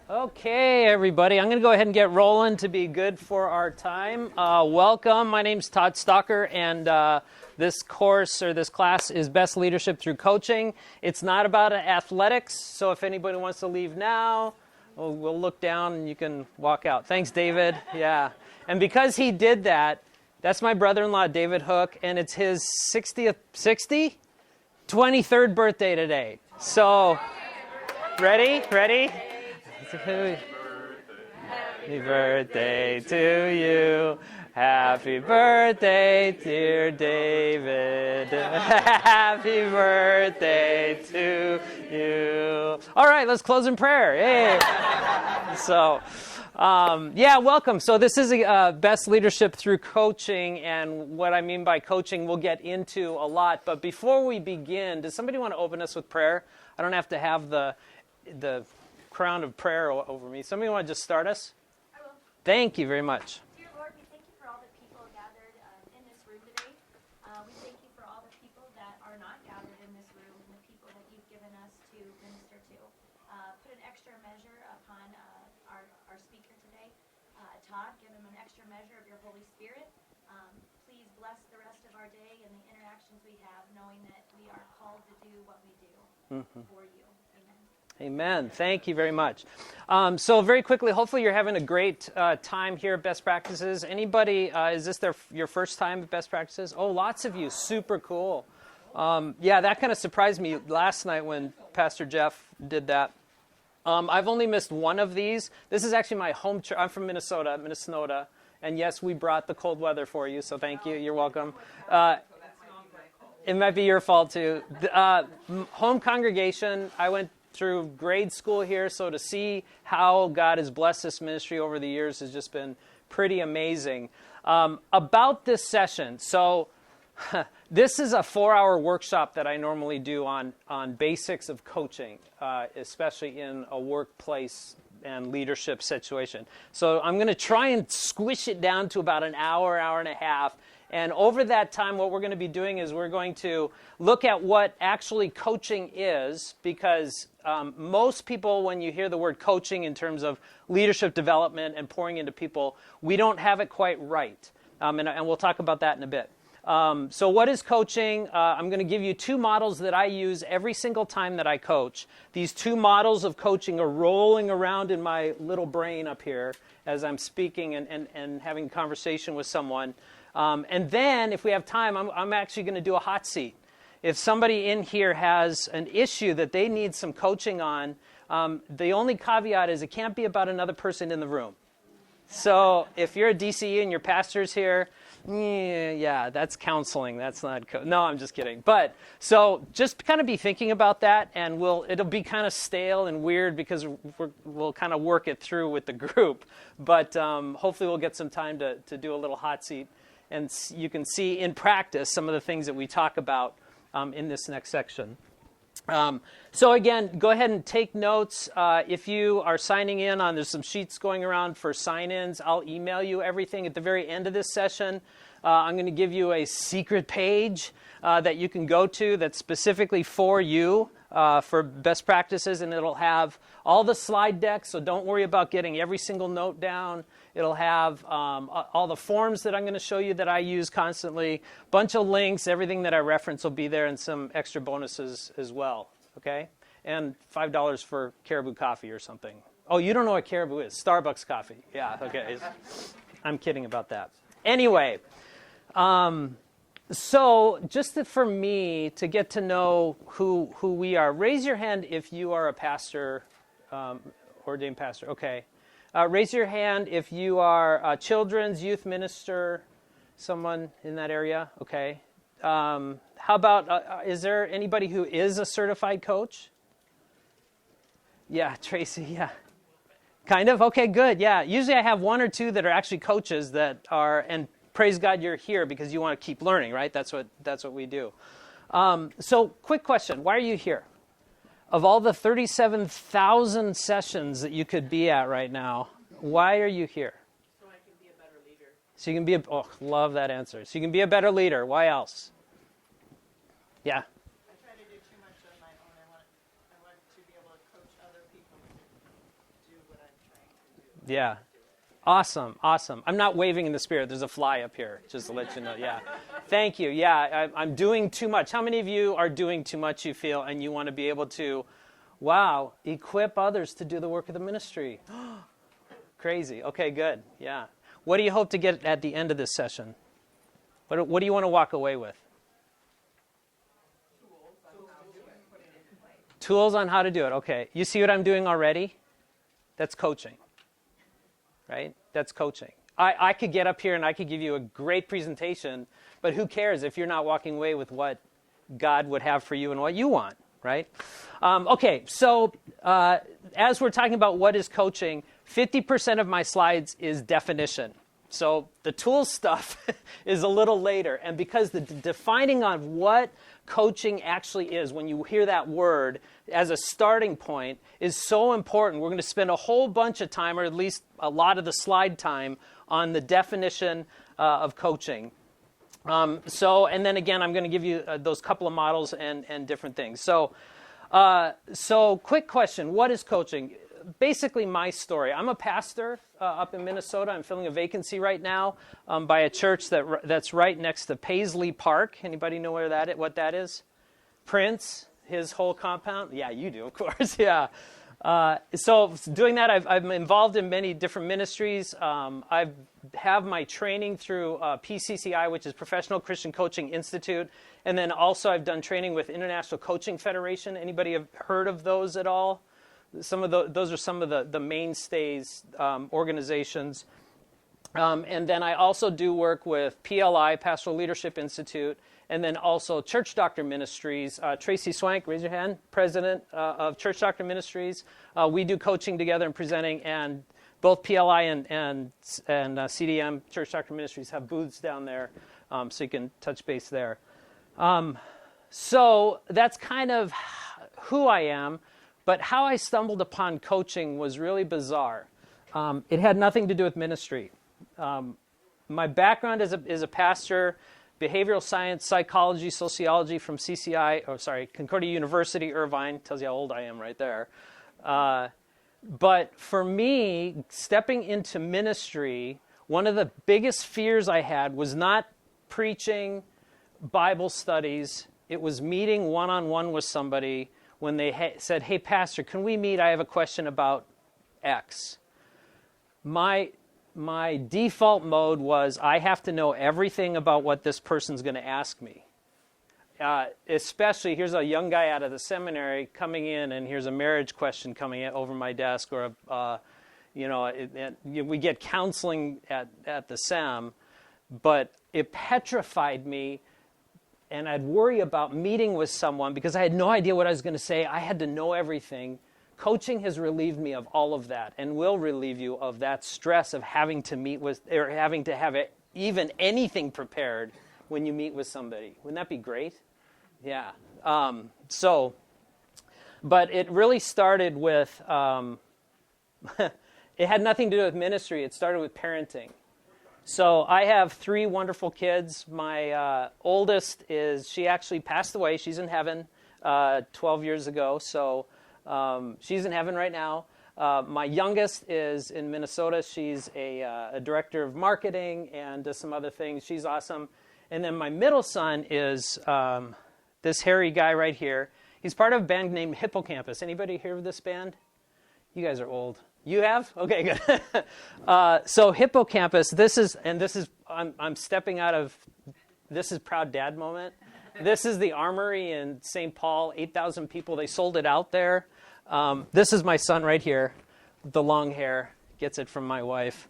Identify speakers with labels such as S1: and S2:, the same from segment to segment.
S1: Okay, everybody, I'm going to go ahead and get rolling to be good for our time. Welcome. My name's Todd Stalker, and this course or this class is Best Leadership Through Coaching. It's not about athletics, so if anybody wants to leave now, we'll look down and you can walk out. Thanks, David. Yeah. And because he did that, that's my brother-in-law, David Hook, and it's his 23rd birthday today. So, ready? Happy birthday to you. Happy birthday, dear David. Happy birthday to you. All right, let's close in prayer. Hey. Welcome. So this is Best Leadership Through Coaching, and what I mean by coaching we'll get into a lot. But before we begin, does somebody want to open us with prayer? I don't have to have the crown of prayer over me. Somebody want to just start us?
S2: I will.
S1: Thank you very much.
S2: Dear Lord, we thank you for all the people gathered in this room today. We thank you for all the people that are not gathered in this room and the people that you've given us to minister to. Put an extra measure upon our speaker today. Todd, give him an extra measure of your Holy Spirit. Please bless the rest of our day and the interactions we have, knowing that we are called to do what we do for you.
S1: Amen. Thank you very much. So very quickly, hopefully you're having a great time here at Best Practices. Anybody, is this your first time at Best Practices? Oh, lots of you. Super cool. That kind of surprised me last night when Pastor Jeff did that. I've only missed one of these. This is actually my home church. I'm from Minnesota. And yes, we brought the cold weather for you, so thank you. You're welcome. It might be your fault, too. Home congregation, I went through grade school here, so to see how God has blessed this ministry over the years has just been pretty amazing. About this session, so this is a 4-hour workshop that I normally do on basics of coaching, especially in a workplace and leadership situation. So I'm going to try and squish it down to about an hour and a half. And over that time, what we're going to be doing is we're going to look at what actually coaching is, because most people, when you hear the word coaching in terms of leadership development and pouring into people, we don't have it quite right. And we'll talk about that in a bit. So what is coaching? I'm going to give you 2 models that I use every single time that I coach. These 2 models of coaching are rolling around in my little brain up here as I'm speaking and having a conversation with someone. And then, if we have time, I'm actually going to do a hot seat. If somebody in here has an issue that they need some coaching on, the only caveat is it can't be about another person in the room. So if you're a DCE and your pastor's here, that's counseling. That's not no, I'm just kidding. But so just kind of be thinking about that, and it'll be kind of stale and weird because we'll kind of work it through with the group. But hopefully we'll get some time to do a little hot seat. And you can see in practice some of the things that we talk about in this next section. So again, go ahead and take notes. If you are signing in there's some sheets going around for sign-ins. I'll email you everything at the very end of this session. I'm going to give you a secret page that you can go to that's specifically for you. For best practices, and it'll have all the slide decks, so don't worry about getting every single note down. It'll have all the forms that I'm going to show you that I use constantly, bunch of links, everything that I reference will be there, and some extra bonuses as well, okay? And $5 for Caribou coffee or something. Oh, you don't know what Caribou is. Starbucks coffee. Yeah, okay. I'm kidding about that. Anyway, so just for me to get to know who we are, raise your hand if you are a pastor, ordained pastor. Okay. Raise your hand if you are a children's youth minister, someone in that area. Okay. How about, is there anybody who is a certified coach? Yeah, Tracy, yeah. Kind of? Okay, good, yeah. Usually I have 1 or 2 that are actually coaches that are, and praise God you're here because you want to keep learning, right? That's what we do. So quick question, why are you here? Of all the 37,000 sessions that you could be at right now, why are you here?
S3: So I can be a better leader.
S1: So you can be love that answer. So you can be a better leader. Why else? Yeah.
S3: I try to do too much on my own. I want to be able to coach other people to do what
S1: Yeah. Awesome. I'm not waving in the spirit. There's a fly up here, just to let you know. Yeah. Thank you. Yeah, I'm doing too much. How many of you are doing too much, you feel, and you want to be able to, equip others to do the work of the ministry? Crazy. Okay, good. Yeah. What do you hope to get at the end of this session? What do you want to walk away with? Tools on how to do it. Okay. You see what I'm doing already? That's coaching. Right? That's coaching. I could get up here and I could give you a great presentation, but who cares if you're not walking away with what God would have for you and what you want, right? Okay, so as we're talking about what is coaching, 50% of my slides is definition. So the tools stuff is a little later. And because the defining on what coaching actually is, when you hear that word as a starting point, is so important. We're going to spend a whole bunch of time, or at least a lot of the slide time, on the definition of coaching. And then again, I'm going to give you those couple of models and different things. So quick question, what is coaching? Basically my story. I'm a pastor up in Minnesota. I'm filling a vacancy right now by a church that's right next to Paisley Park. Anybody know what that is? Prince, his whole compound? Yeah, you do, of course. Yeah. So doing that, I'm involved in many different ministries. I have my training through PCCI, which is Professional Christian Coaching Institute. And then also I've done training with International Coaching Federation. Anybody have heard of those at all? Those are some of the mainstays organizations. And then I also do work with PLI, Pastoral Leadership Institute, and then also Church Doctor Ministries. Tracy Swank, raise your hand, president of Church Doctor Ministries. We do coaching together and presenting, and both PLI and CDM, Church Doctor Ministries, have booths down there, so you can touch base there. So that's kind of who I am. But how I stumbled upon coaching was really bizarre. It had nothing to do with ministry. My background is a pastor, behavioral science, psychology, sociology from Concordia University, Irvine. Tells you how old I am right there. But for me, stepping into ministry, one of the biggest fears I had was not preaching Bible studies. It was meeting one-on-one with somebody when they said, hey, pastor, can we meet? I have a question about X. My default mode was I have to know everything about what this person's going to ask me. Especially, here's a young guy out of the seminary coming in, and here's a marriage question coming in over my desk, or we get counseling at the SEM, but it petrified me. And I'd worry about meeting with someone because I had no idea what I was going to say. I had to know everything. Coaching has relieved me of all of that and will relieve you of that stress of having to meet with, or having to have even anything prepared when you meet with somebody. Wouldn't that be great? Yeah. But it really started with, it had nothing to do with ministry. It started with parenting. So I have 3 wonderful kids. My oldest she actually passed away. She's in heaven 12 years ago. So she's in heaven right now. My youngest is in Minnesota. She's a director of marketing and does some other things. She's awesome. And then my middle son is this hairy guy right here. He's part of a band named Hippocampus. Anybody hear of this band? You guys are old. You have? Okay, good. So Hippocampus, I'm stepping out of, this is Proud Dad moment. This is the Armory in St. Paul, 8,000 people. They sold it out there. This is my son right here, the long hair, gets it from my wife.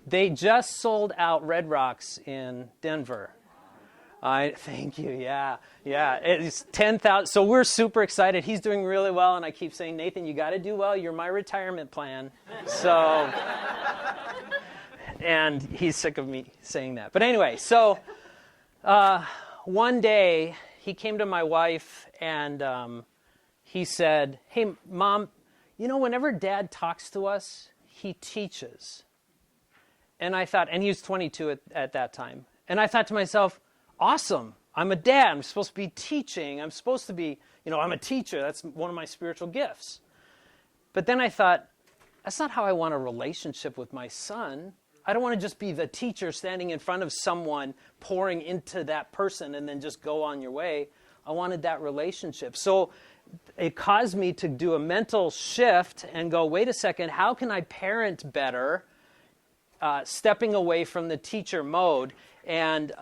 S1: They just sold out Red Rocks in Denver. Thank you. Yeah. It's 10,000. So we're super excited. He's doing really well, and I keep saying, Nathan, you got to do well. You're my retirement plan. So, and he's sick of me saying that. But anyway, so one day he came to my wife and he said, "Hey, Mom, whenever Dad talks to us, he teaches." And I thought, and he was 22 at that time, and I thought to myself, awesome. I'm a dad. I'm supposed to be teaching. I'm supposed to be, I'm a teacher. That's one of my spiritual gifts. But then I thought, that's not how I want a relationship with my son. I don't want to just be the teacher standing in front of someone, pouring into that person, and then just go on your way. I wanted that relationship. So it caused me to do a mental shift and go, wait a second, how can I parent better, stepping away from the teacher mode? And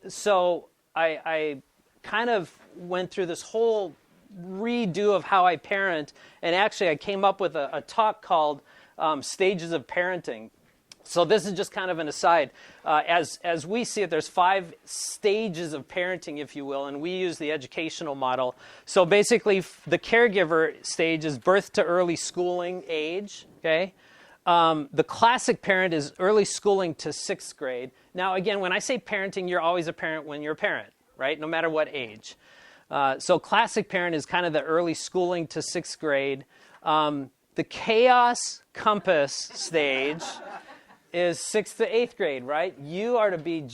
S1: so I kind of went through this whole redo of how I parent, and actually I came up with a talk called Stages of Parenting. So this is just kind of an aside. As we see it, there's 5 stages of parenting, if you will, and we use the educational model. So basically, the caregiver stage is birth to early schooling age, okay? The classic parent is early schooling to 6th grade. Now, again, when I say parenting, you're always a parent when you're a parent, right? No matter what age. So classic parent is kind of the early schooling to 6th grade. The chaos compass stage is 6th to 8th grade, right? You are to be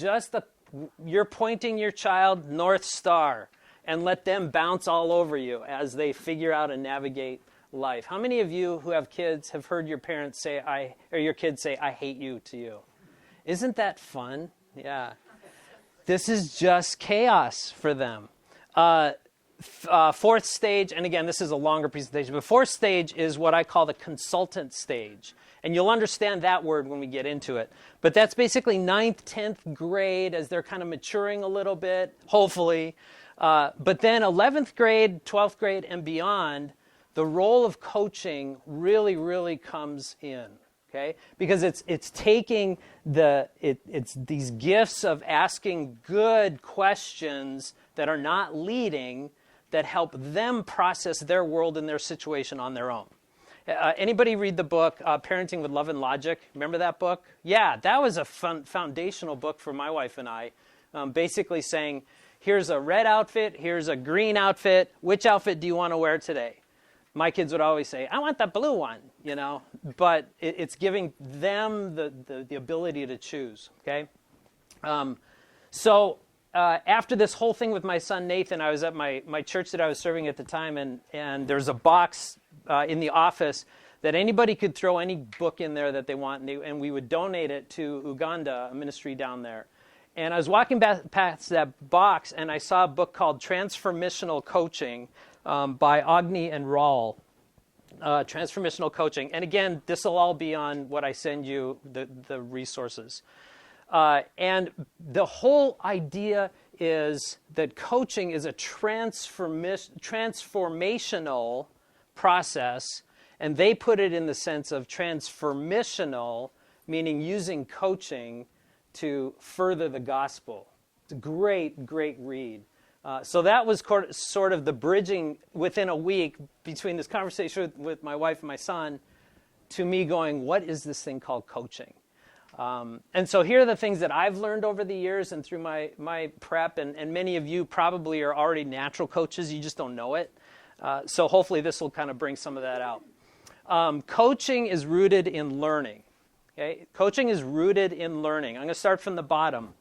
S1: you're pointing your child North Star and let them bounce all over you as they figure out and navigate life. How many of you who have kids have heard your parents say, or your kids say, I hate you to you? Isn't that fun? Yeah. This is just chaos for them. 4th stage, and again, this is a longer presentation, but 4th stage is what I call the consultant stage. And you'll understand that word when we get into it. But that's basically 9th, 10th grade as they're kind of maturing a little bit, hopefully. But then 11th grade, 12th grade, and beyond, the role of coaching really, really comes in. Okay? Because it's taking it's these gifts of asking good questions that are not leading, that help them process their world and their situation on their own. Anybody read the book, Parenting with Love and Logic? Remember that book? Yeah, that was a foundational book for my wife and I. Basically saying, here's a red outfit, here's a green outfit. Which outfit do you want to wear today? My kids would always say, I want the blue one, you know. But it's giving them the ability to choose, okay? So after this whole thing with my son Nathan, I was at my church that I was serving at the time, and there's a box in the office that anybody could throw any book in there that they want, and we would donate it to Uganda, a ministry down there. And I was walking past that box, and I saw a book called Transformational Coaching by Agni and Raul. Transformational Coaching. And again, this will all be on what I send you, the resources. And the whole idea is that coaching is a transformational process, and they put it in the sense of transformational, meaning using coaching to further the gospel. It's a great, great read. So that was sort of the bridging within a week between this conversation with my wife and my son to me going, what is this thing called coaching? And so here are the things that I've learned over the years and through my prep, and many of you probably are already natural coaches, you just don't know it. So hopefully this will kind of bring some of that out. Coaching is rooted in learning. Okay? Coaching is rooted in learning. I'm going to start from the bottom.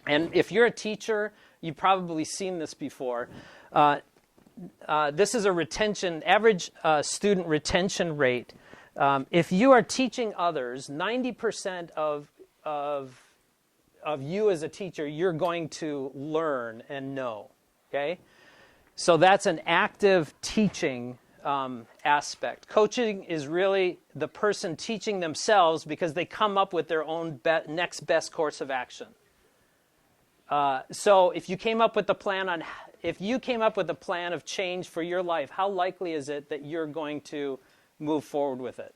S1: And if you're a teacher, you've probably seen this before. This is a average student retention rate. If you are teaching others, 90% of you as a teacher, you're going to learn and know. Okay? So that's an active teaching aspect. Coaching is really the person teaching themselves because they come up with their own next best course of action. So if you came up with a plan of change for your life, how likely is it that you're going to move forward with it?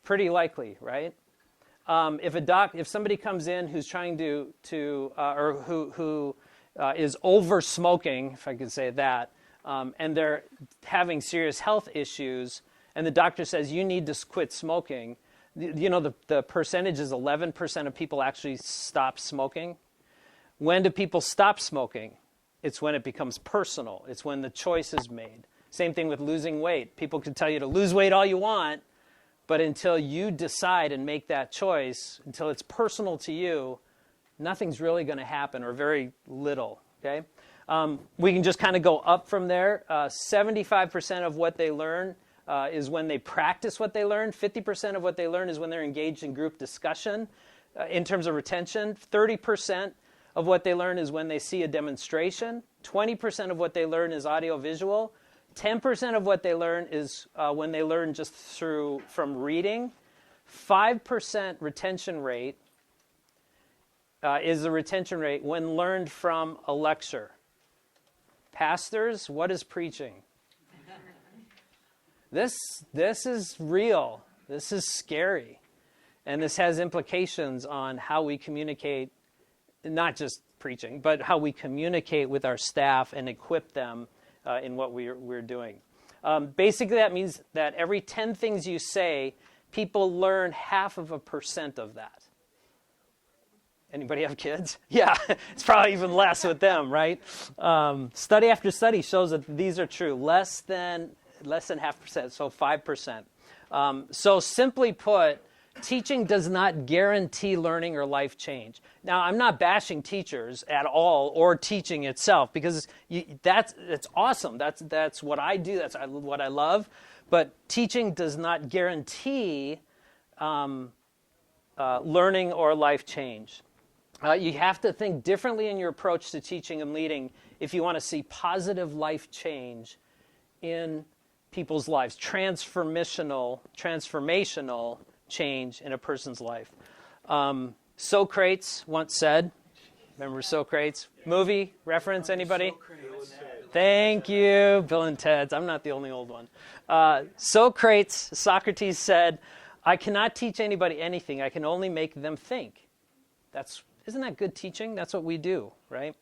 S1: Pretty likely, right? If somebody comes in who's trying or who is over smoking, if I could say that, and they're having serious health issues, and the doctor says you need to quit smoking, the percentage is 11% of people actually stop smoking. When do people stop smoking? It's when it becomes personal. It's when the choice is made. Same thing with losing weight. People can tell you to lose weight all you want, but until you decide and make that choice, until it's personal to you, nothing's really going to happen, or very little, okay? We can just kind of go up from there. 75% of what they learn is when they practice what they learn. 50% of what they learn is when they're engaged in group discussion. In terms of retention, 30% of what they learn is when they see a demonstration. 20% of what they learn is audio-visual. 10% of what they learn is when they learn just from reading. 5% retention rate is the retention rate when learned from a lecture. Pastors, what is preaching? This is real. This is scary. And this has implications on how we communicate, not just preaching, but how we communicate with our staff and equip them in what we're doing. Basically, that means that every 10 things you say, people learn 0.5% of that. Anybody have kids? Yeah, it's probably even less with them, right? Study after study shows that these are true. Less than 0.5%, so 5%. So simply put, teaching does not guarantee learning or life change. Now, I'm not bashing teachers at all or teaching itself, because it's awesome. That's what I do. That's what I love. But teaching does not guarantee learning or life change. You have to think differently in your approach to teaching and leading if you want to see positive life change in people's lives, transformational change in a person's life. Socrates once said, remember Socrates? Movie reference, anybody? Thank you, Bill and Ted's. I'm not the only old one. Socrates said, I cannot teach anybody anything. I can only make them think. Isn't that good teaching? That's what we do, right?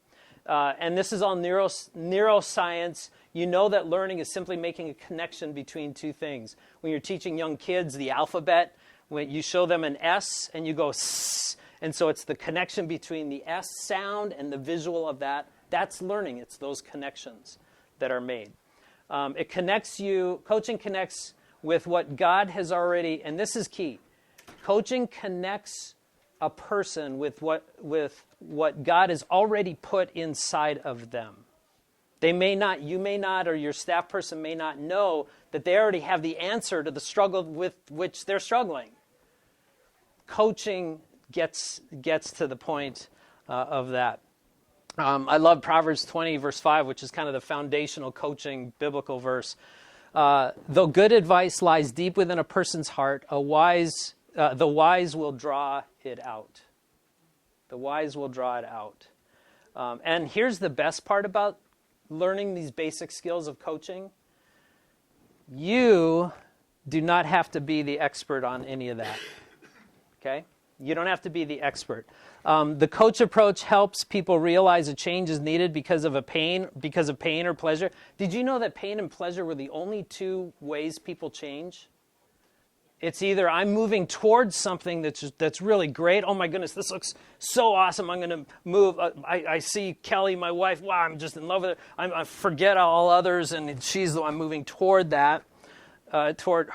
S1: And this is all neuroscience. You know that learning is simply making a connection between two things. When you're teaching young kids the alphabet, when you show them an S and you go S, and so it's the connection between the S sound and the visual of that. That's learning. It's those connections that are made. It connects you. Coaching connects with what God has already, and this is key. Coaching connects a person with what God has already put inside of them. You may not, or your staff person may not know that they already have the answer to the struggle with which they're struggling. Coaching gets to the point of that. I love Proverbs 20, verse 5, which is kind of the foundational coaching biblical verse. Though good advice lies deep within a person's heart, the wise will draw it out. The wise will draw it out. And here's the best part about learning these basic skills of coaching. You do not have to be the expert on any of that. Okay? You don't have to be the expert. The coach approach helps people realize a change is needed because of pain or pleasure. Did you know that pain and pleasure were the only two ways people change? It's either I'm moving towards something that's really great. Oh my goodness, this looks so awesome. I'm going to move. I see Kelly, my wife. Wow, I'm just in love with her. I forget all others, and she's the one moving toward that. Toward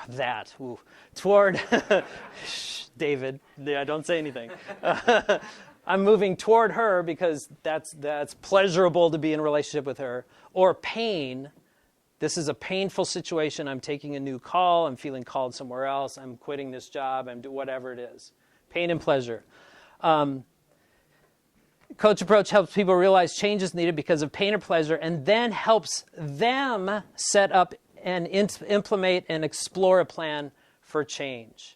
S1: David. Yeah, don't say anything. I'm moving toward her because that's pleasurable to be in a relationship with her. Or pain. This is a painful situation. I'm taking a new call. I'm feeling called somewhere else. I'm quitting this job. I'm doing whatever it is. Pain and pleasure. Coach approach helps people realize change is needed because of pain or pleasure, and then helps them set up and implement and explore a plan for change.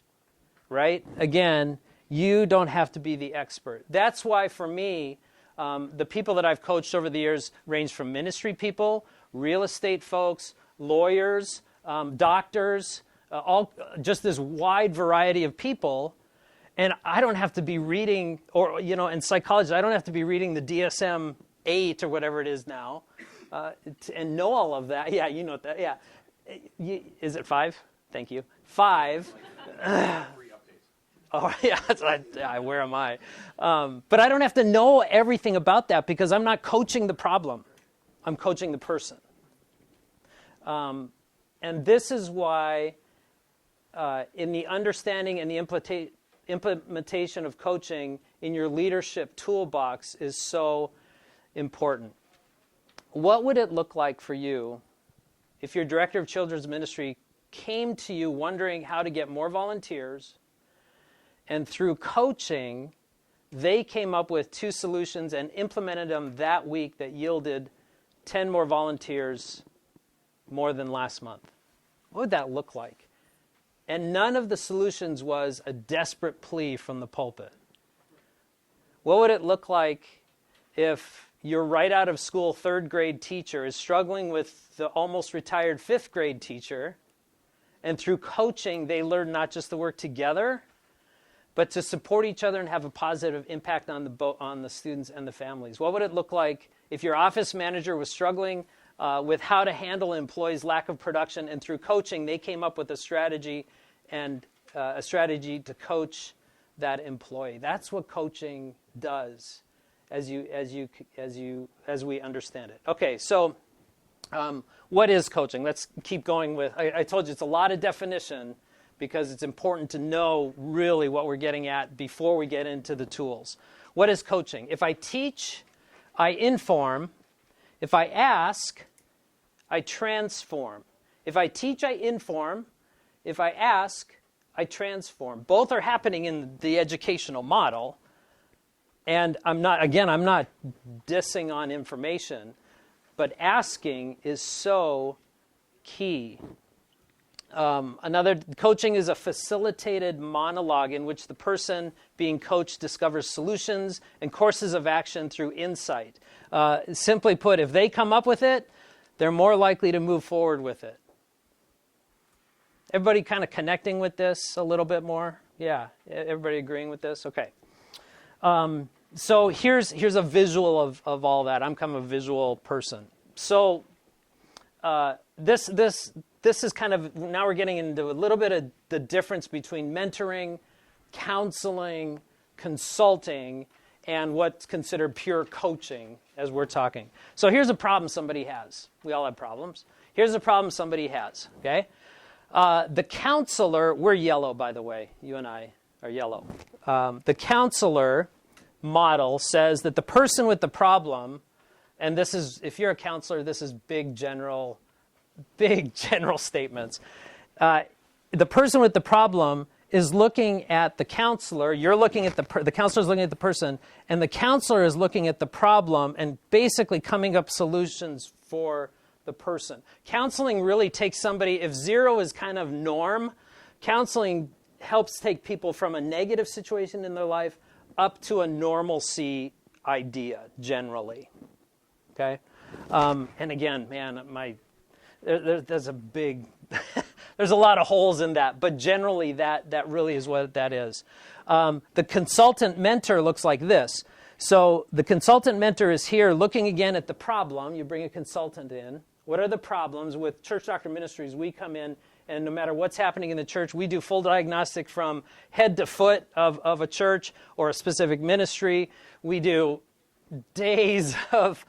S1: Right? Again, you don't have to be the expert. That's why for me, the people that I've coached over the years range from ministry people, real estate folks, lawyers, doctors, just this wide variety of people. And I don't have to be reading, or, in psychology, I don't have to be reading the DSM-8 or whatever it is now and know all of that. Yeah, you know that. Yeah. Is it 5? Thank you. 5. Oh, yeah, where am I? But I don't have to know everything about that because I'm not coaching the problem. I'm coaching the person. And this is why in the understanding and the implementation of coaching in your leadership toolbox is so important. What would it look like for you if your director of children's ministry came to you wondering how to get more volunteers, and through coaching, they came up with 2 solutions and implemented them that week that yielded 10 more volunteers more than last month. What would that look like? And none of the solutions was a desperate plea from the pulpit. What would it look like if your right out of school 3rd grade teacher is struggling with the almost retired 5th grade teacher, and through coaching they learn not just to work together, but to support each other and have a positive impact on the students and the families? What would it look like if your office manager was struggling with how to handle an employee's lack of production, and through coaching they came up with a strategy to coach that employee? That's what coaching does, as we understand it. Okay, so what is coaching? Let's keep going with. I told you it's a lot of definition because it's important to know really what we're getting at before we get into the tools. What is coaching? If I teach, I inform. If I ask, I transform. If I teach, I inform. If I ask, I transform. Both are happening in the educational model. And I'm not dissing on information, but asking is so key. Coaching is a facilitated monologue in which the person being coached discovers solutions and courses of action through insight. Simply put, if they come up with it, they're more likely to move forward with it. Everybody kind of connecting with this a little bit more? Yeah, everybody agreeing with this? Okay. So here's a visual of all that. I'm kind of a visual person. So this is kind of, now we're getting into a little bit of the difference between mentoring, counseling, consulting, and what's considered pure coaching as we're talking. So here's a problem somebody has. We all have problems. Here's a problem somebody has, okay? The counselor, we're yellow, by the way. You and I are yellow. The counselor model says that the person with the problem, and this is, if you're a counselor, this is big general statements. The person with the problem is looking at the counselor. You're looking at the counselor is looking at the person, and the counselor is looking at the problem and basically coming up solutions for the person. Counseling really takes somebody, if 0 is kind of norm, counseling helps take people from a negative situation in their life up to a normalcy idea, generally. Okay? And again, man, there's a big, there's a lot of holes in that, but generally that really is what that is. The consultant mentor looks like this. So the consultant mentor is here looking again at the problem. You bring a consultant in. What are the problems? With Church Doctor Ministries, we come in, and no matter what's happening in the church, we do full diagnostic from head to foot of a church or a specific ministry. We do days of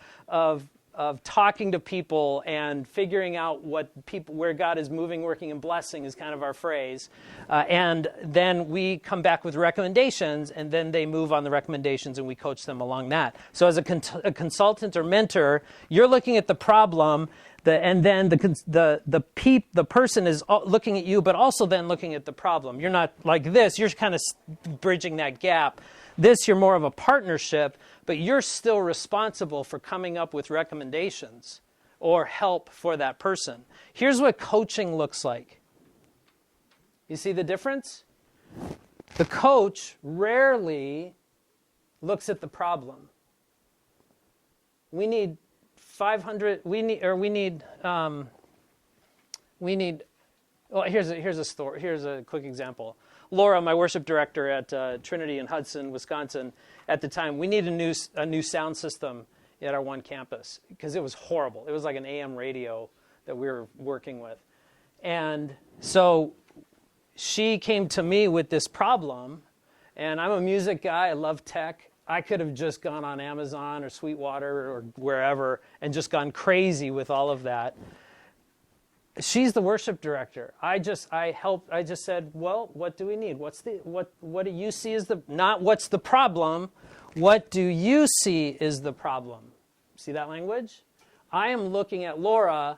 S1: talking to people and figuring out where God is moving, working, and blessing is kind of our phrase. And then we come back with recommendations, and then they move on the recommendations, and we coach them along that. So as a consultant or mentor, you're looking at the problem, and then the person is looking at you, but also then looking at the problem. You're not like this. You're kind of bridging that gap. This, you're more of a partnership, but you're still responsible for coming up with recommendations or help for that person. Here's what coaching looks like. You see the difference? The coach rarely looks at the problem. We need 500, well, here's a story. Here's a quick example. Laura, my worship director at Trinity in Hudson, Wisconsin, at the time, we needed a new sound system at our one campus because it was horrible. It was like an AM radio that we were working with. And so she came to me with this problem, and I'm a music guy. I love tech. I could have just gone on Amazon or Sweetwater or wherever and just gone crazy with all of that. She's the worship director. I just said, well, what do we need? What do you see as not what's the problem? What do you see is the problem? See that language? I am looking at Laura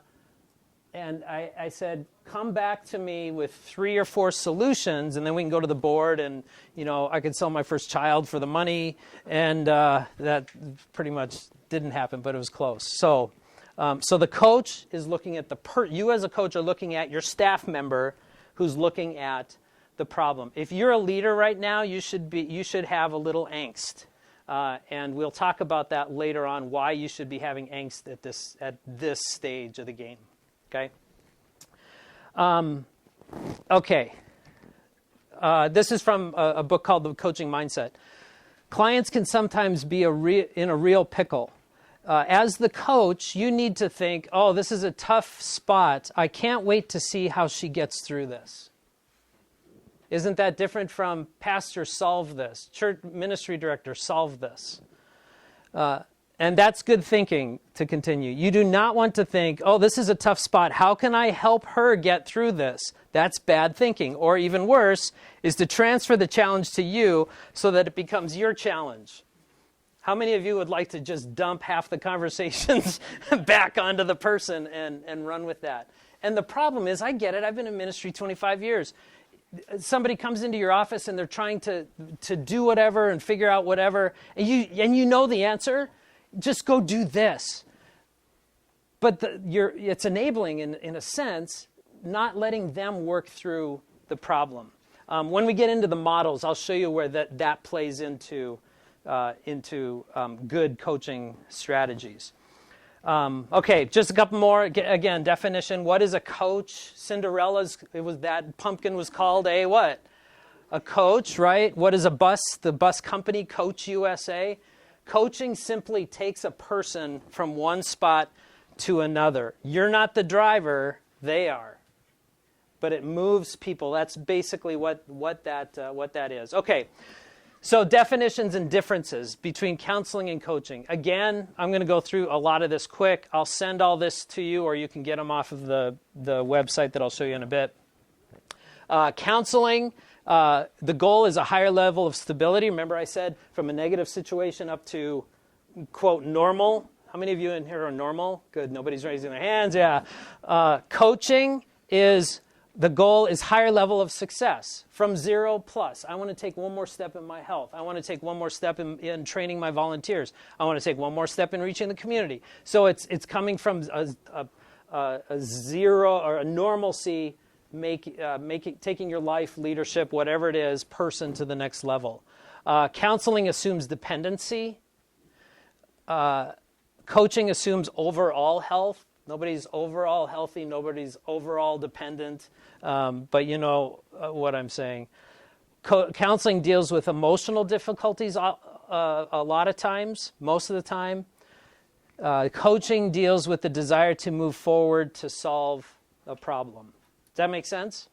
S1: I said, come back to me with 3 or 4 solutions, and then we can go to the board, and I could sell my first child for the money, and that pretty much didn't happen, but it was close. So the coach is looking at you as a coach are looking at your staff member who's looking at the problem. If you're a leader right now, you should have a little angst. And we'll talk about that later on, why you should be having angst at this stage of the game. Okay? Okay. This is from a book called The Coaching Mindset. Clients can sometimes be in a real pickle. As the coach, you need to think, oh, this is a tough spot. I can't wait to see how she gets through this. Isn't that different from pastor, solve this, church ministry director, solve this? And that's good thinking to continue. You do not want to think, oh, this is a tough spot. How can I help her get through this? That's bad thinking. Or even worse, is to transfer the challenge to you so that it becomes your challenge. How many of you would like to just dump half the conversations back onto the person and run with that? And the problem is, I get it. I've been in ministry 25 years. Somebody comes into your office and they're trying to do whatever and figure out whatever, and you know the answer. Just go do this. But it's enabling, in a sense, not letting them work through the problem. When we get into the models, I'll show you where that plays into good coaching strategies. Okay, just a couple more. Again, definition. What is a coach? That pumpkin was called a what? A coach, right? What is a bus? The bus company, Coach USA. Coaching simply takes a person from one spot to another. You're not the driver, they are. But it moves people. That's basically what that is. Okay. So definitions and differences between counseling and coaching. Again, I'm going to go through a lot of this quick. I'll send all this to you, or you can get them off of the website that I'll show you in a bit. Counseling, the goal is a higher level of stability. Remember I said from a negative situation up to, quote, normal. How many of you in here are normal? Good, nobody's raising their hands. Yeah. Coaching is... The goal is higher level of success from 0+. I want to take one more step in my health. I want to take one more step in training my volunteers. I want to take one more step in reaching the community. So it's coming from a 0 or a normalcy, taking your life, leadership, whatever it is, person to the next level. Counseling assumes dependency. Coaching assumes overall health. Nobody's overall healthy. Nobody's overall dependent. But you know what I'm saying. Counseling deals with emotional difficulties a lot of times, most of the time. Coaching deals with the desire to move forward to solve a problem. Does that make sense?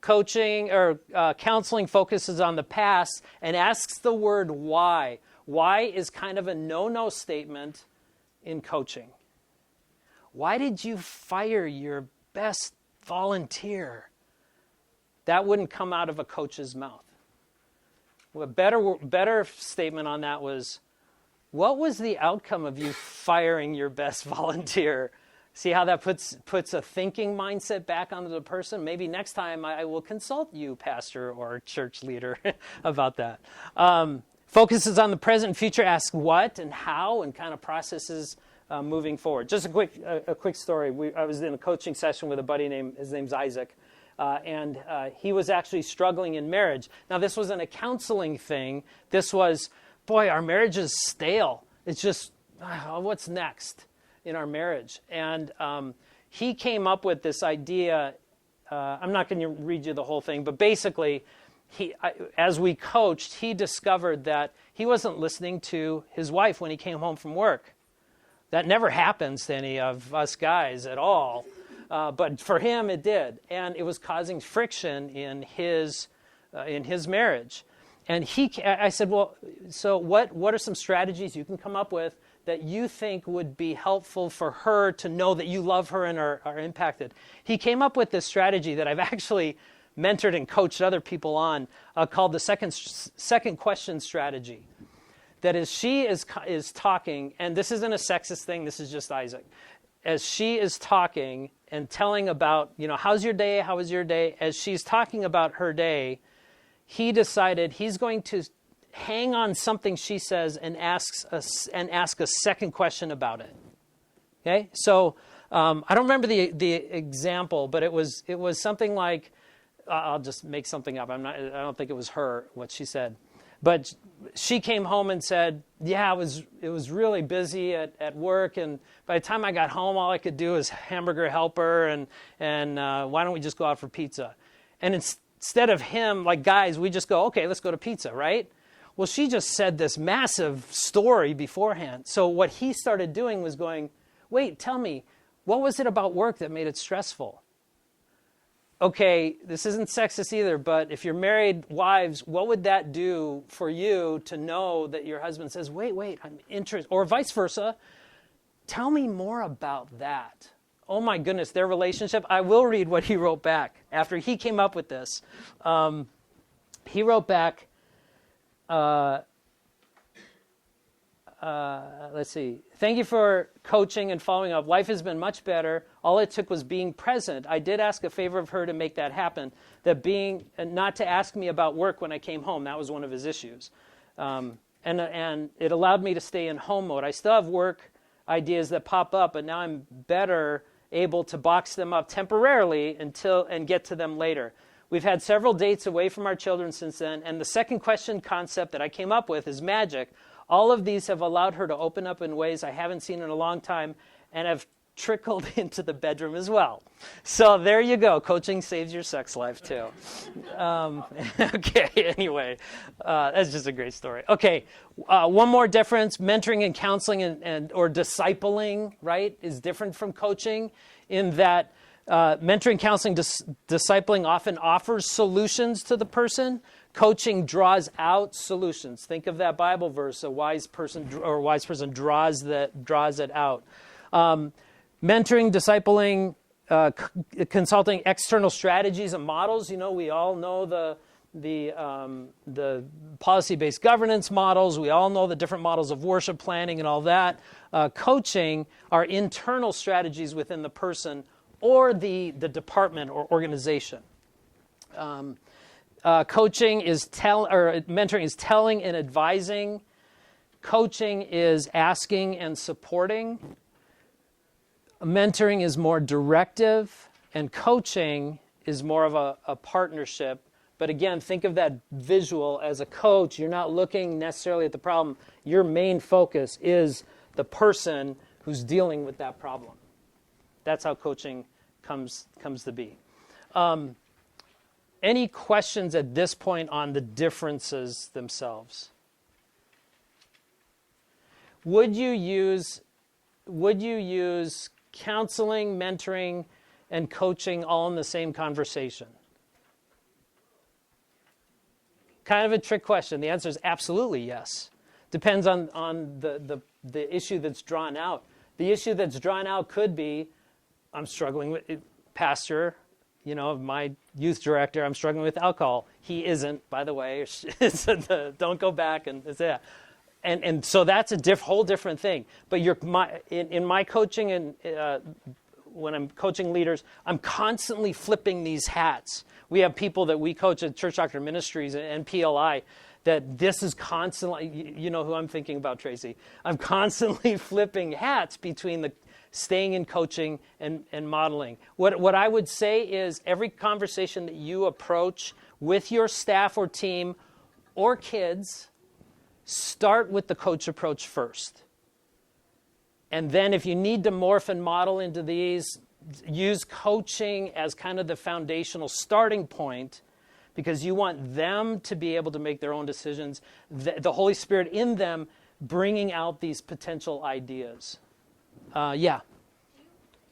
S1: Coaching or counseling focuses on the past and asks the word why. Why is kind of a no-no statement in coaching. Why did you fire your best volunteer? That wouldn't come out of a coach's mouth. Well, a better statement on that was, what was the outcome of you firing your best volunteer? See how that puts a thinking mindset back onto the person? Maybe next time I will consult you, pastor or church leader, about that. Focuses on the present and future, asks what and how, and kind of processes moving forward. Just a quick story. I was in a coaching session with a buddy his name's Isaac, and he was actually struggling in marriage. Now, this wasn't a counseling thing. This was, boy, our marriage is stale. It's just, what's next in our marriage? And he came up with this idea. I'm not going to read you the whole thing, but basically, as we coached, he discovered that he wasn't listening to his wife when he came home from work. That never happens to any of us guys at all, but for him it did, and it was causing friction in his marriage. And I said, well, so what are some strategies you can come up with that you think would be helpful for her to know that you love her and are impacted? He came up with this strategy that I've actually mentored and coached other people on, called the second question strategy. that as she is talking, and this isn't a sexist thing, this is just Isaac. As she is talking and telling about, how's your day, how was your day, as she's talking about her day, he decided he's going to hang on something she says and ask a second question about it. Okay, so I don't remember the example, but it was something like, I'll just make something up. I don't think it was what she said, but she came home and said, "Yeah, it was really busy at work, and by the time I got home, all I could do was hamburger helper, and why don't we just go out for pizza?" And instead of him, like guys, we just go, "Okay, let's go to pizza," right? Well, she just said this massive story beforehand. So what he started doing was going, "Wait, tell me, what was it about work that made it stressful?" Okay, this isn't sexist either, but if you're married wives, what would that do for you to know that your husband says, wait, I'm interested, or vice versa, tell me more about that. Oh my goodness, their relationship. I will read what he wrote back after he came up with this. He wrote back, let's see. "Thank you for coaching and following up. Life has been much better. All it took was being present. I did ask a favor of her to make that happen, not to ask me about work when I came home." That was one of his issues. And it allowed me to stay in home mode. I still have work ideas that pop up, but now I'm better able to box them up temporarily and get to them later. We've had several dates away from our children since then, and the second question concept that I came up with is magic. All of these have allowed her to open up in ways I haven't seen in a long time and have trickled into the bedroom as well. So there you go. Coaching saves your sex life too. Okay, anyway, that's just a great story. Okay, one more difference. Mentoring and counseling or discipling, right, is different from coaching in that mentoring, counseling, discipling often offers solutions to the person. Coaching draws out solutions. Think of that Bible verse: a wise person draws it out. Mentoring, discipling, consulting external strategies and models. We all know the policy-based governance models. We all know the different models of worship planning and all that. Coaching are internal strategies within the person or the department or organization. Coaching is mentoring is telling and advising. Coaching is asking and supporting. Mentoring is more directive, and coaching is more of a partnership. But again, think of that visual. As a coach, you're not looking necessarily at the problem. Your main focus is the person who's dealing with that problem. That's how coaching comes to be. Any questions at this point on the differences themselves? Would you use counseling, mentoring, and coaching all in the same conversation? Kind of a trick question. The answer is absolutely yes. Depends on the issue that's drawn out. The issue that's drawn out could be, I'm struggling with pastor, my youth director, I'm struggling with alcohol. He isn't, by the way. Don't go back and say that. And so that's a whole different thing. But in my coaching and when I'm coaching leaders, I'm constantly flipping these hats. We have people that we coach at Church Doctor Ministries and PLI that this is constantly, you know who I'm thinking about, Tracy. I'm constantly flipping hats between the staying in coaching and modeling. What I would say is every conversation that you approach with your staff or team or kids, start with the coach approach first. And then if you need to morph and model into these, use coaching as kind of the foundational starting point because you want them to be able to make their own decisions, the Holy Spirit in them bringing out these potential ideas. Yeah.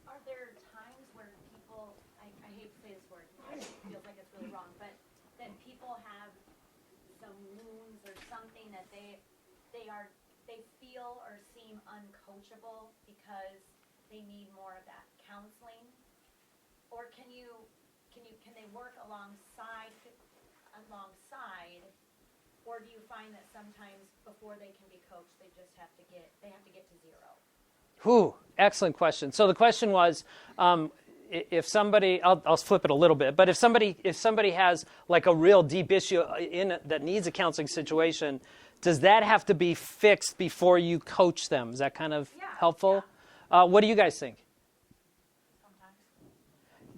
S2: Are there times where people, I hate to say this word, it feels like it's really wrong, but that people have some wounds or something that they feel or seem uncoachable because they need more of that counseling? Or can they work alongside Or do you find that sometimes before they can be coached, they have to get to zero?
S1: Whew, excellent question. So the question was, if somebody, I'll flip it a little bit, but if somebody has like a real deep issue that needs a counseling situation, does that have to be fixed before you coach them? Is that kind of helpful?
S2: Yeah.
S1: What do you guys think?
S2: Sometimes.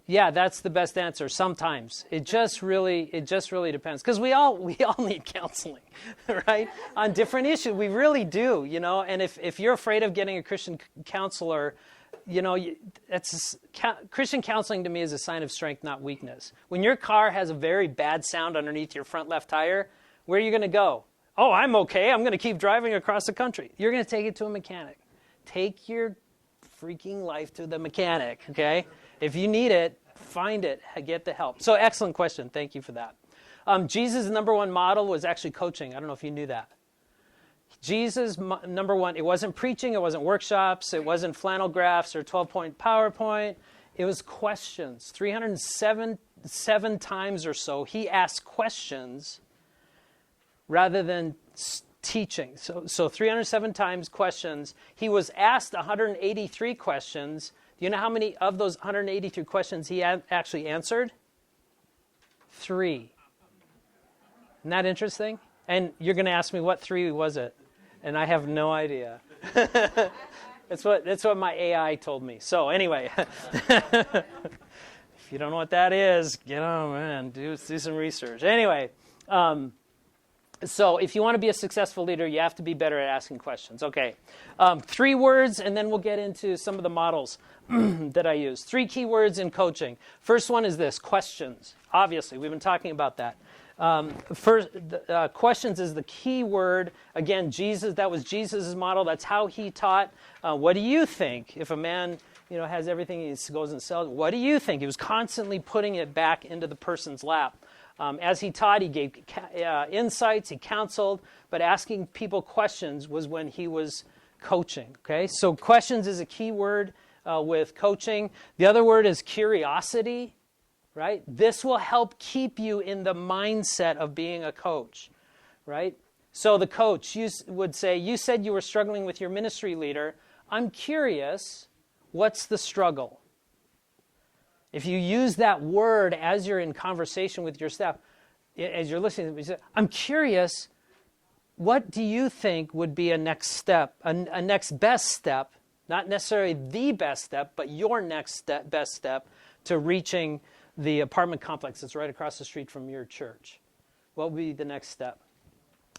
S1: Yeah, that's the best answer. Sometimes it just really depends, because we all need counseling, right? On different issues, we really do, And if you're afraid of getting a Christian counselor, Christian counseling to me is a sign of strength, not weakness. When your car has a very bad sound underneath your front left tire, where are you going to go? Oh, I'm okay. I'm going to keep driving across the country. You're going to take it to a mechanic. Take your freaking life to the mechanic, okay? If you need it, find it, get the help. So excellent question. Thank you for that. Jesus' number one model was actually coaching. I don't know if you knew that. Jesus' number one, it wasn't preaching, it wasn't workshops, it wasn't flannel graphs or 12-point PowerPoint. It was questions. 307 times or so, he asked questions rather than teaching. So 307 times questions. He was asked 183 questions. Do you know how many of those 183 questions he actually answered? 3. Isn't that interesting? And you're going to ask me, what 3 was it? And I have no idea. That's what my AI told me. So anyway, if you don't know what that is, get on, man. Do some research. Anyway, so if you want to be a successful leader, you have to be better at asking questions. Okay, 3 words, and then we'll get into some of the models that I use. 3 key words in coaching. First one is this: questions. Obviously, we've been talking about that. First, questions is the key word. Again, that was Jesus' model. That's how he taught. What do you think? If a man, has everything, he goes and sells, what do you think? He was constantly putting it back into the person's lap. As he taught, he gave insights, he counseled, but asking people questions was when he was coaching. Okay, so questions is a key word with coaching. The other word is curiosity. Right? This will help keep you in the mindset of being a coach, right? So the coach would say, you said you were struggling with your ministry leader. I'm curious, what's the struggle? If you use that word as you're in conversation with your staff, as you're listening, you say, I'm curious, what do you think would be a next step, a next best step, not necessarily the best step, but your next best step to reaching the apartment complex that's right across the street from your church? What would be the next step?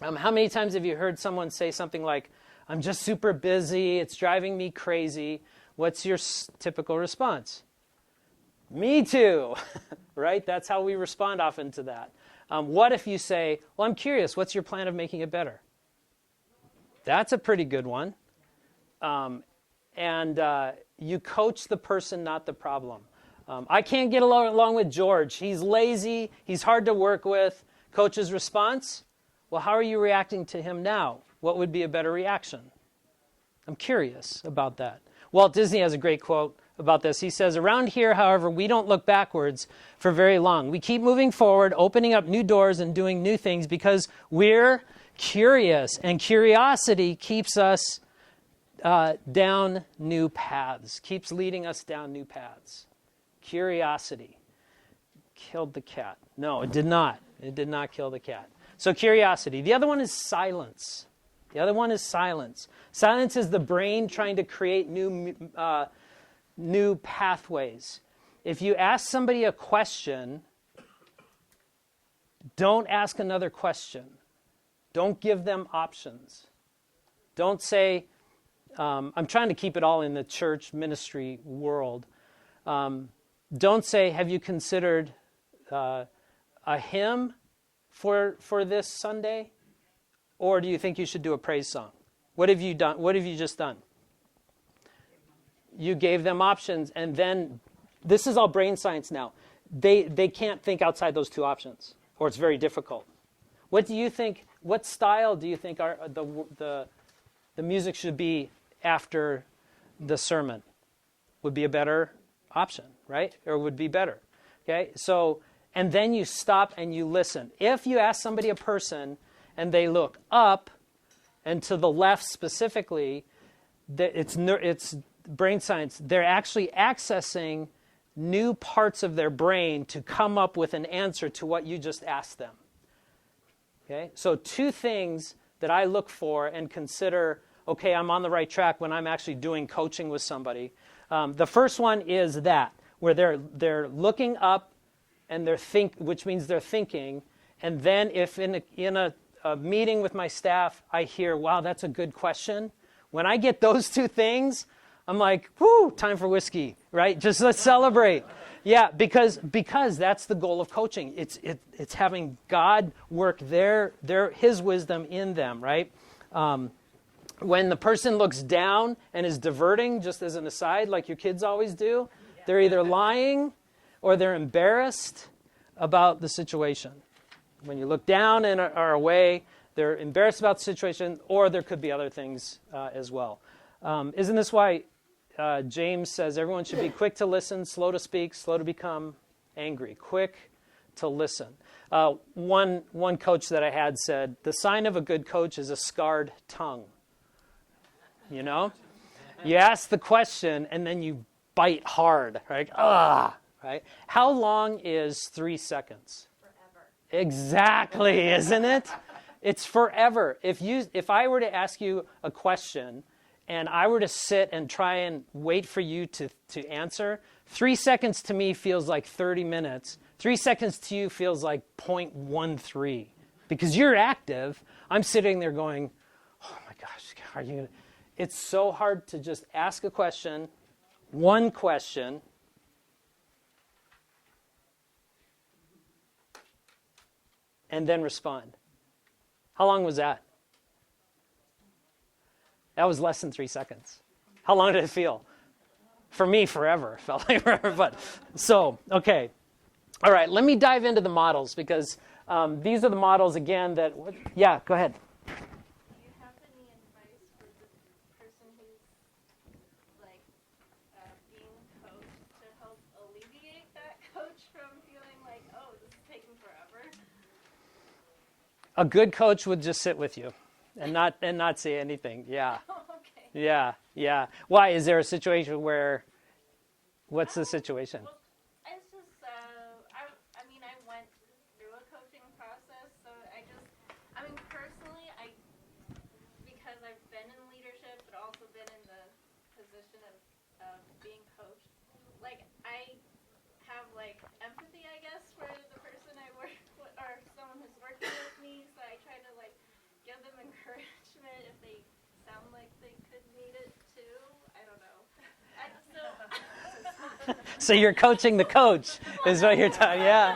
S1: How many times have you heard someone say something like, I'm just super busy, it's driving me crazy? What's your typical response? Me too, right? That's how we respond often to that. What if you say, well, I'm curious, what's your plan of making it better? That's a pretty good one. And you coach the person, not the problem. I can't get along with George. He's lazy. He's hard to work with. Coach's response? Well, how are you reacting to him now? What would be a better reaction? I'm curious about that. Walt Disney has a great quote about this. He says, around here, however, we don't look backwards for very long. We keep moving forward, opening up new doors and doing new things because we're curious. And curiosity keeps us down new paths, keeps leading us down new paths. Curiosity killed the cat. No, it did not. It did not kill the cat. So curiosity. The other one is silence. Silence is the brain trying to create new pathways. If you ask somebody a question, don't ask another question. Don't give them options. Don't say, I'm trying to keep it all in the church ministry world. Don't say, have you considered a hymn for this Sunday? Or do you think you should do a praise song? What have you done? What have you just done? You gave them options, and then this is all brain science now. They can't think outside those 2 options, or it's very difficult. What do you think? What style do you think the music should be after the sermon? Would be a better option, right? Or would be better. Okay? So, and then you stop and you listen. If you ask somebody a person and they look up and to the left specifically, it's brain science. They're actually accessing new parts of their brain to come up with an answer to what you just asked them. Okay? So two things that I look for and consider, okay, I'm on the right track when I'm actually doing coaching with somebody. The first one is that, where they're looking up and which means they're thinking. And then if in a meeting with my staff, I hear, wow, that's a good question. When I get those two things, I'm like, whoo, time for whiskey, right? Just let's celebrate. Yeah, because that's the goal of coaching. It's having God work His wisdom in them, right? When the person looks down and is diverting, just as an aside, like your kids always do, they're either lying or they're embarrassed about the situation. When you look down and are away, they're embarrassed about the situation, or there could be other things as well. Isn't this why James says everyone should be quick to listen, slow to speak, slow to become angry, quick to listen? One coach that I had said, the sign of a good coach is a scarred tongue. You know? You ask the question, and then you bite hard, right? Right? How long is 3 seconds?
S2: Forever.
S1: Exactly, isn't it? It's forever. If I were to ask you a question and I were to sit and try and wait for you to answer, 3 seconds to me feels like 30 minutes. 3 seconds to you feels like 0.13. Because you're active, I'm sitting there going, oh my gosh, are you gonna... It's so hard to just ask a question, one question, and then respond. How long was that? That was less than 3 seconds. How long did it feel? For me, forever. It felt like forever. But so, okay. All right, let me dive into the models because these are the models again that, yeah, go ahead.
S2: Do you have any advice for the person who's like being coached to help alleviate that coach from feeling like, oh, this is taking forever?
S1: A good coach would just sit with you and not say anything. Yeah.
S2: Okay.
S1: Yeah. Why? Is there a situation where, what's the situation?
S2: Well, it's just, I mean, I went through a coaching process, so personally, because I've been in leadership, but also been in the position of being coached, like, I have, like, empathy, I guess, for the person I work with, or someone who's working with me, so I try to, like, give them encouragement if they sound like they could need it, too. I don't know.
S1: So you're coaching the coach, is what you're talking. Yeah.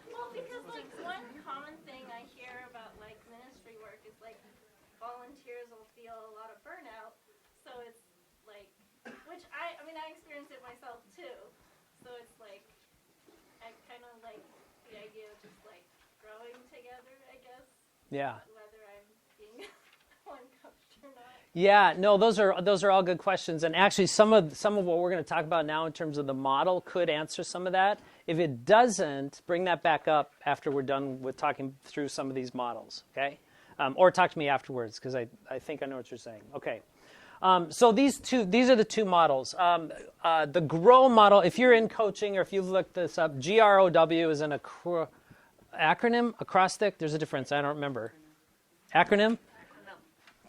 S2: Well, because like one common thing I hear about like ministry work is like volunteers will feel a lot of burnout. So it's like, which I experience it myself too. So it's like, I kind of like the idea of just like growing together, I guess.
S1: Yeah.
S2: Whether I'm being one coached or not.
S1: Yeah, no, those are all good questions, and actually some of what we're going to talk about now in terms of the model could answer some of that. If it doesn't, bring that back up after we're done with talking through some of these models, okay? Or talk to me afterwards because I think I know what you're saying. Okay, so these are the two models. The GROW model, if you're in coaching or if you've looked this up, GROW is an acronym, acrostic. There's a difference. I don't remember. Acronym.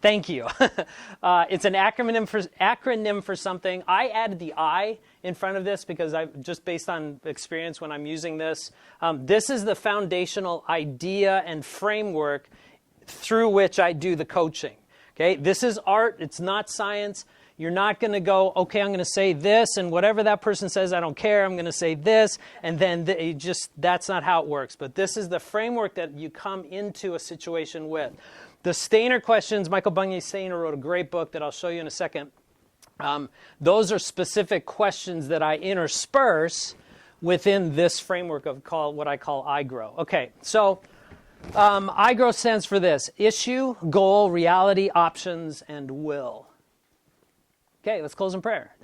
S1: Thank you. It's an acronym for something. I added the I in front of this because just based on experience when I'm using this. This is the foundational idea and framework through which I do the coaching. Okay, this is art. It's not science. You're not going to go, okay, I'm going to say this, and whatever that person says, I don't care. I'm going to say this, and then that's not how it works. But this is the framework that you come into a situation with. The Stainer questions, Michael Bungay Stainer wrote a great book that I'll show you in a second. Those are specific questions that I intersperse within this framework of what I call iGrow. Okay, so iGrow stands for this: issue, goal, reality, options, and will. Okay, let's close in prayer.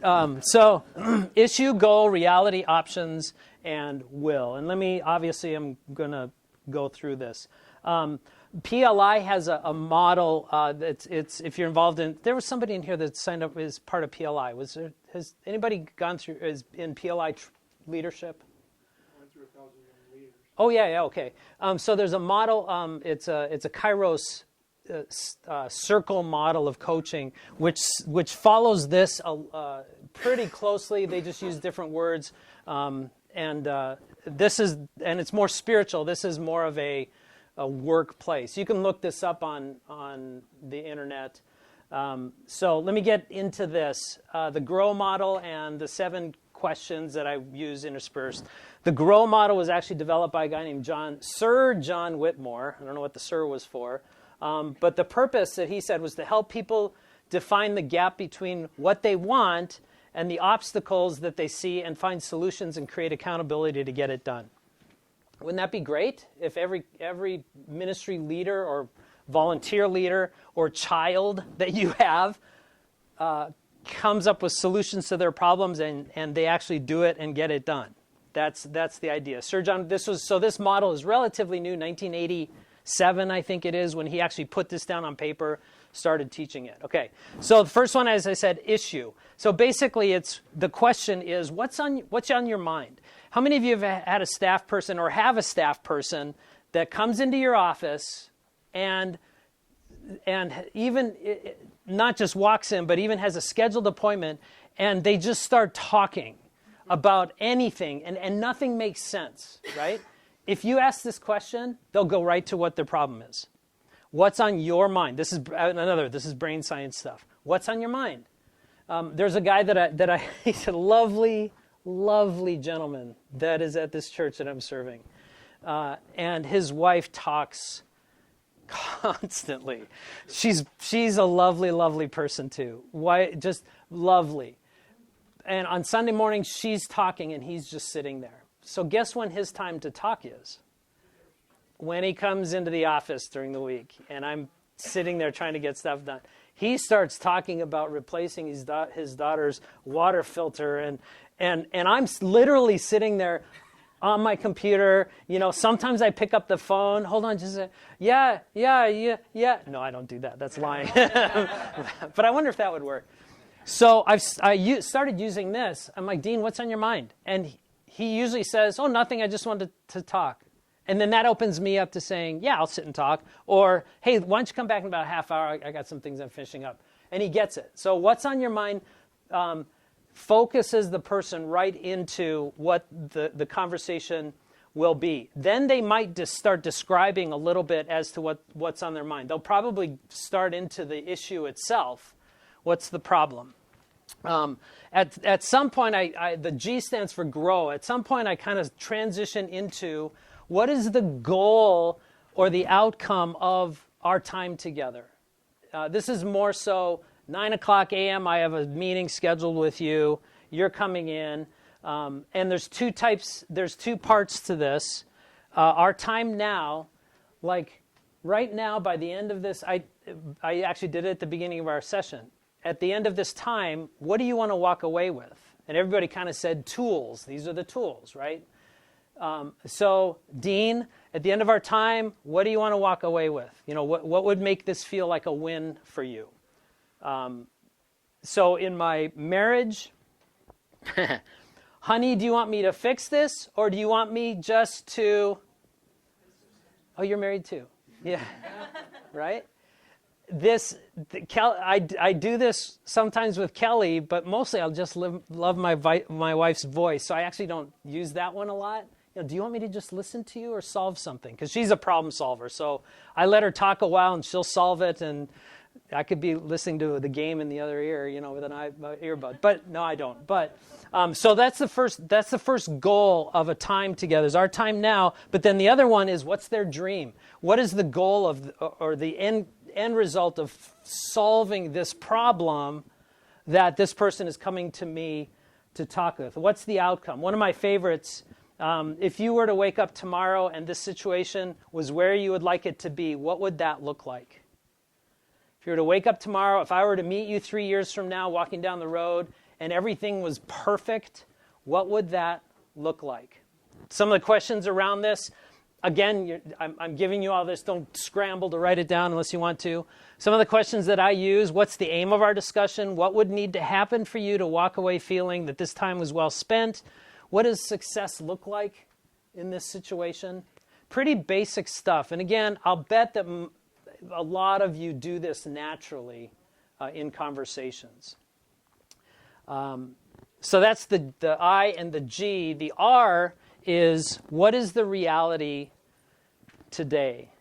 S1: So issue, goal, reality, options, and will. And I'm going to go through this. PLI has a model it's if you're involved in. There was somebody in here that signed up as part of PLI. Has anybody gone through in PLI leadership?
S4: Went through 1,000 young leaders.
S1: Oh yeah, okay. So there's a model. It's a Kairos circle model of coaching, which follows this pretty closely. They just use different words, and it's more spiritual. This is more of a workplace. You can look this up on the internet. So let me get into this. The GROW model and the 7 questions that I use interspersed. The GROW model was actually developed by a guy named Sir John Whitmore. I don't know what the Sir was for. But the purpose that he said was to help people define the gap between what they want and the obstacles that they see and find solutions and create accountability to get it done. Wouldn't that be great if every ministry leader or volunteer leader or child that you have comes up with solutions to their problems and they actually do it and get it done? That's the idea. Sir John, this model is relatively new, 1987, I think it is, when he actually put this down on paper, started teaching it. Okay, so the first one, as I said, issue. So basically, the question is, what's on your mind? How many of you have had a staff person or have a staff person that comes into your office and even not just walks in, but even has a scheduled appointment, and they just start talking about anything, and nothing makes sense, right? If you ask this question, they'll go right to what their problem is. What's on your mind? This is brain science stuff. What's on your mind? There's a guy he's a lovely gentleman that is at this church that I'm serving. And his wife talks constantly. She's a lovely person too. Why? Just lovely. And on Sunday morning, she's talking and he's just sitting there. So guess when his time to talk is? When he comes into the office during the week and I'm sitting there trying to get stuff done. He starts talking about replacing his daughter's water filter and I'm literally sitting there on my computer. Sometimes I pick up the phone. Hold on, just yeah. No, I don't do that. That's lying. But I wonder if that would work. So I started using this. I'm like, Dean, what's on your mind? And he usually says, oh, nothing. I just wanted to talk. And then that opens me up to saying, yeah, I'll sit and talk. Or, hey, why don't you come back in about a half hour? I got some things I'm finishing up. And he gets it. So what's on your mind focuses the person right into what the conversation will be. Then they might just start describing a little bit as to what's on their mind. They'll probably start into the issue itself. What's the problem? At some point, the G stands for grow. At some point, I kind of transition into what is the goal or the outcome of our time together. This is more so 9 o'clock a.m. I have a meeting scheduled with you. You're coming in. And there's two parts to this. Our time now, like right now, by the end of this, I actually did it at the beginning of our session. At the end of this time, what do you want to walk away with? And everybody kind of said tools. These are the tools, right? So, Dean, at the end of our time, what do you want to walk away with? What would make this feel like a win for you? So in my marriage, honey, do you want me to fix this? Or do you want me just to... Oh, you're married too. Yeah. Right? I do this sometimes with Kelly, but mostly I'll just love my wife's voice. So I actually don't use that one a lot. Do you want me to just listen to you or solve something? Because she's a problem solver. So I let her talk a while and she'll solve it. And I could be listening to the game in the other ear, with an earbud. But no, I don't. But so that's the first goal of a time together is our time now. But then the other one is what's their dream? What is the goal or the end result of solving this problem that this person is coming to me to talk with? What's the outcome? One of my favorites, if you were to wake up tomorrow and this situation was where you would like it to be, what would that look like? If you were to wake up tomorrow, if I were to meet you 3 years from now walking down the road and everything was perfect, what would that look like? Some of the questions around this, Again, I'm giving you all this. Don't scramble to write it down unless you want to. Some of the questions that I use: what's the aim of our discussion? What would need to happen for you to walk away feeling that this time was well spent? What does success look like in this situation? Pretty basic stuff. And again, I'll bet that a lot of you do this naturally in conversations. So that's the I and the G. The R is, what is the reality today?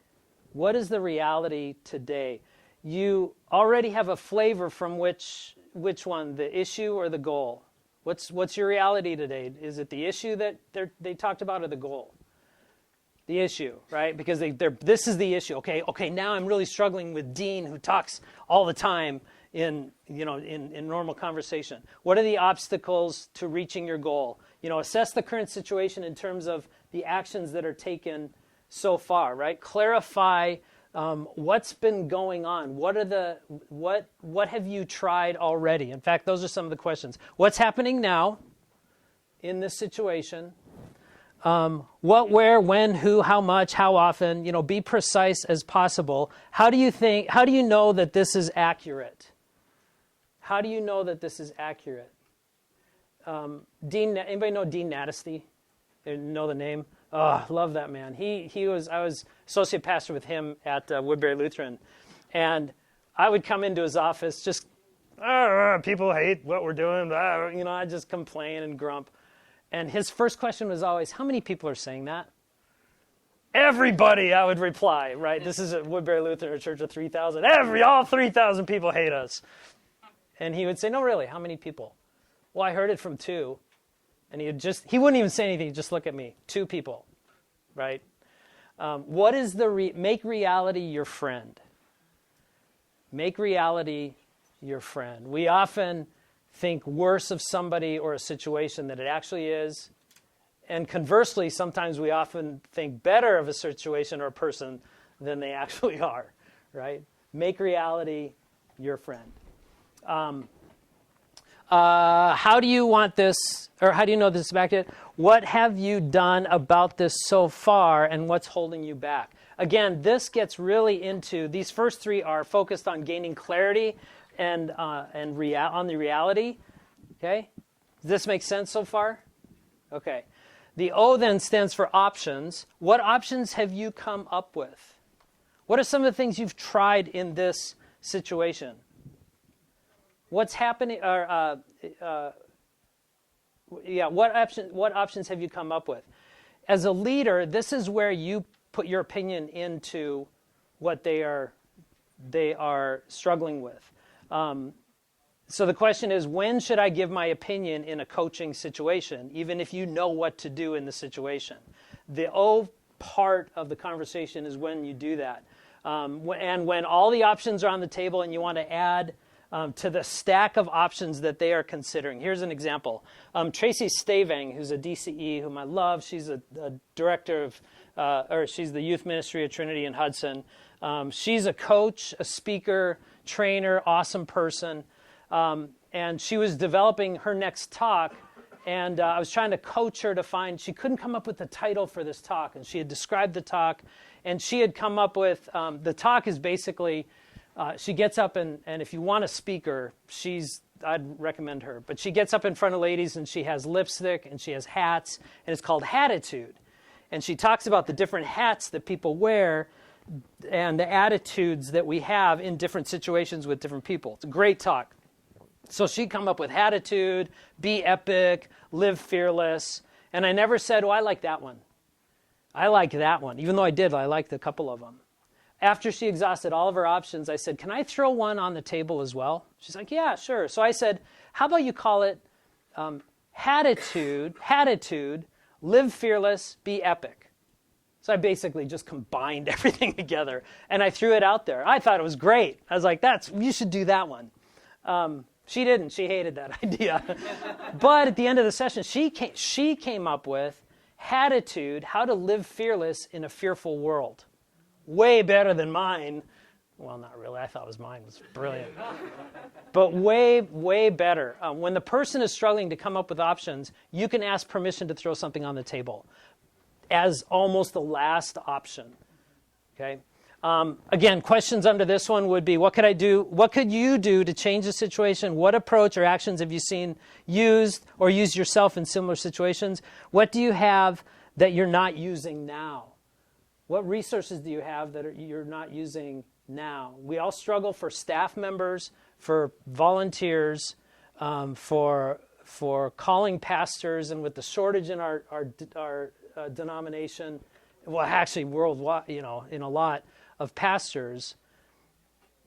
S1: What is the reality today? You already have a flavor from which one, the issue or the goal? What's your reality today? Is it the issue that they talked about or the goal? The issue, right? Because this is the issue. Okay, now I'm really struggling with Dean, who talks all the time in normal conversation. What are the obstacles to reaching your goal? Assess the current situation in terms of the actions that are taken so far, right? Clarify what's been going on. What have you tried already? In fact, those are some of the questions. What's happening now in this situation? What, where, when, who, how much, how often? Be precise as possible. How do you know that this is accurate? How do you know that this is accurate? Anybody know Dean Natesty? Know the name? Oh, love that man. I was associate pastor with him at Woodbury Lutheran, and I would come into his office just, people hate what we're doing. I just complain and grump. And his first question was always, how many people are saying that? Everybody, I would reply, right? This is at Woodbury Lutheran, a church of 3,000. All 3,000 people hate us. And he would say, no, really, how many people? Well, I heard it from 2. And he wouldn't even say anything, he'd just look at me. 2 people, right? What is make reality your friend? Make reality your friend. We often think worse of somebody or a situation than it actually is. And conversely, sometimes we often think better of a situation or a person than they actually are, right? Make reality your friend. How do you want this, or how do you know this is back to it? What have you done about this so far, and what's holding you back? Again, this gets really into, these first 3 are focused on gaining clarity and on the reality. Okay? Does this make sense so far? Okay. The O then stands for options. What options have you come up with? What are some of the things you've tried in this situation? What's happening? What options have you come up with? As a leader, this is where you put your opinion into what they are struggling with. So the question is, when should I give my opinion in a coaching situation, even if you know what to do in the situation? The O part of the conversation is when you do that. And when all the options are on the table and you want to add to the stack of options that they are considering. Here's an example. Tracy Stavang, who's a DCE, whom I love, she's a director of, she's the youth ministry at Trinity in Hudson. She's a coach, a speaker, trainer, awesome person. And she was developing her next talk, and I was trying to coach her to find, she couldn't come up with the title for this talk, and she had described the talk, and she had come up with, the talk is basically, she gets up and if you want a speaker, I'd recommend her. But she gets up in front of ladies and she has lipstick and she has hats, and it's called Hatitude. And she talks about the different hats that people wear and the attitudes that we have in different situations with different people. It's a great talk. So she'd come up with Hatitude, Be Epic, Live Fearless. And I never said, I like that one. I like that one. Even though I liked a couple of them. After she exhausted all of her options, I said, can I throw one on the table as well? She's like, yeah, sure. So I said, how about you call it Hatitude, Live Fearless, Be Epic. So I basically just combined everything together, and I threw it out there. I thought it was great. I was like, you should do that one. She didn't. She hated that idea. But at the end of the session, she came up with Hatitude, how to live fearless in a fearful world. Way better than mine. Well, not really. I thought mine was brilliant. But way, way better. When the person is struggling to come up with options, you can ask permission to throw something on the table. as almost the last option. Okay. Again, questions under this one would be, what could I do? What could you do to change the situation? What approach or actions have you seen used or used yourself in similar situations? What do you have that you're not using now? What resources do you have that you're not using now? We all struggle for staff members, for volunteers, for calling pastors, and with the shortage in our denomination, well, actually worldwide, in a lot of pastors,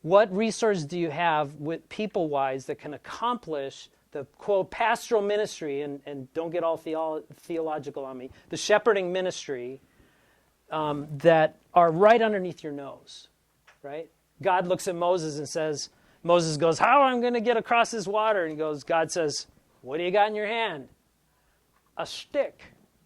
S1: what resource do you have with people-wise that can accomplish the, quote, pastoral ministry, and don't get all theological on me, the shepherding ministry that are right underneath your nose, right? God looks at Moses and says, Moses goes, how am I going to get across this water? And God says, what do you got in your hand? A stick,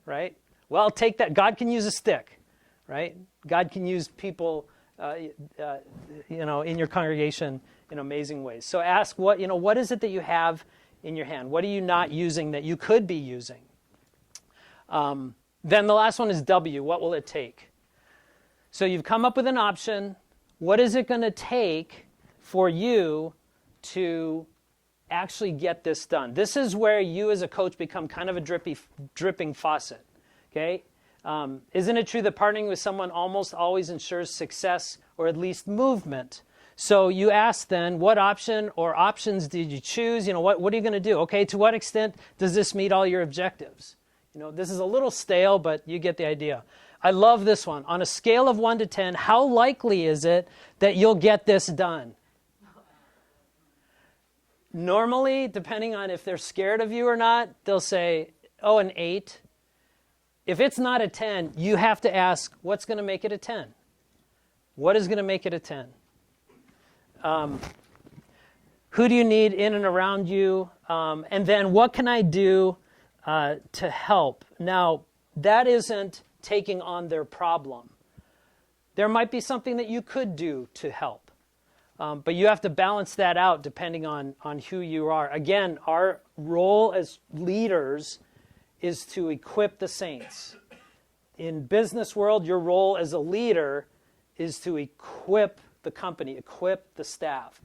S1: right? Well, take that. God can use a stick, right? God can use people, in your congregation in amazing ways. So ask what is it that you have in your hand? What are you not using that you could be using? Then the last one is W. What will it take? So you've come up with an option. What is it going to take for you to actually get this done? This is where you as a coach become kind of a dripping faucet. Okay? Isn't it true that partnering with someone almost always ensures success or at least movement? So you ask then, what option or options did you choose? What are you going to do? Okay, to what extent does this meet all your objectives? This is a little stale, but you get the idea. I love this one. On a scale of 1 to 10, how likely is it that you'll get this done? Normally, depending on if they're scared of you or not, they'll say, an 8. If it's not a 10, you have to ask, what's going to make it a 10? What is going to make it a 10? Who do you need in and around you? And then what can I do to help? Now, that isn't taking on their problem. There might be something that you could do to help. But you have to balance that out depending on who you are. Again, our role as leaders is to equip the saints. In business world, your role as a leader is to equip the company, equip the staff.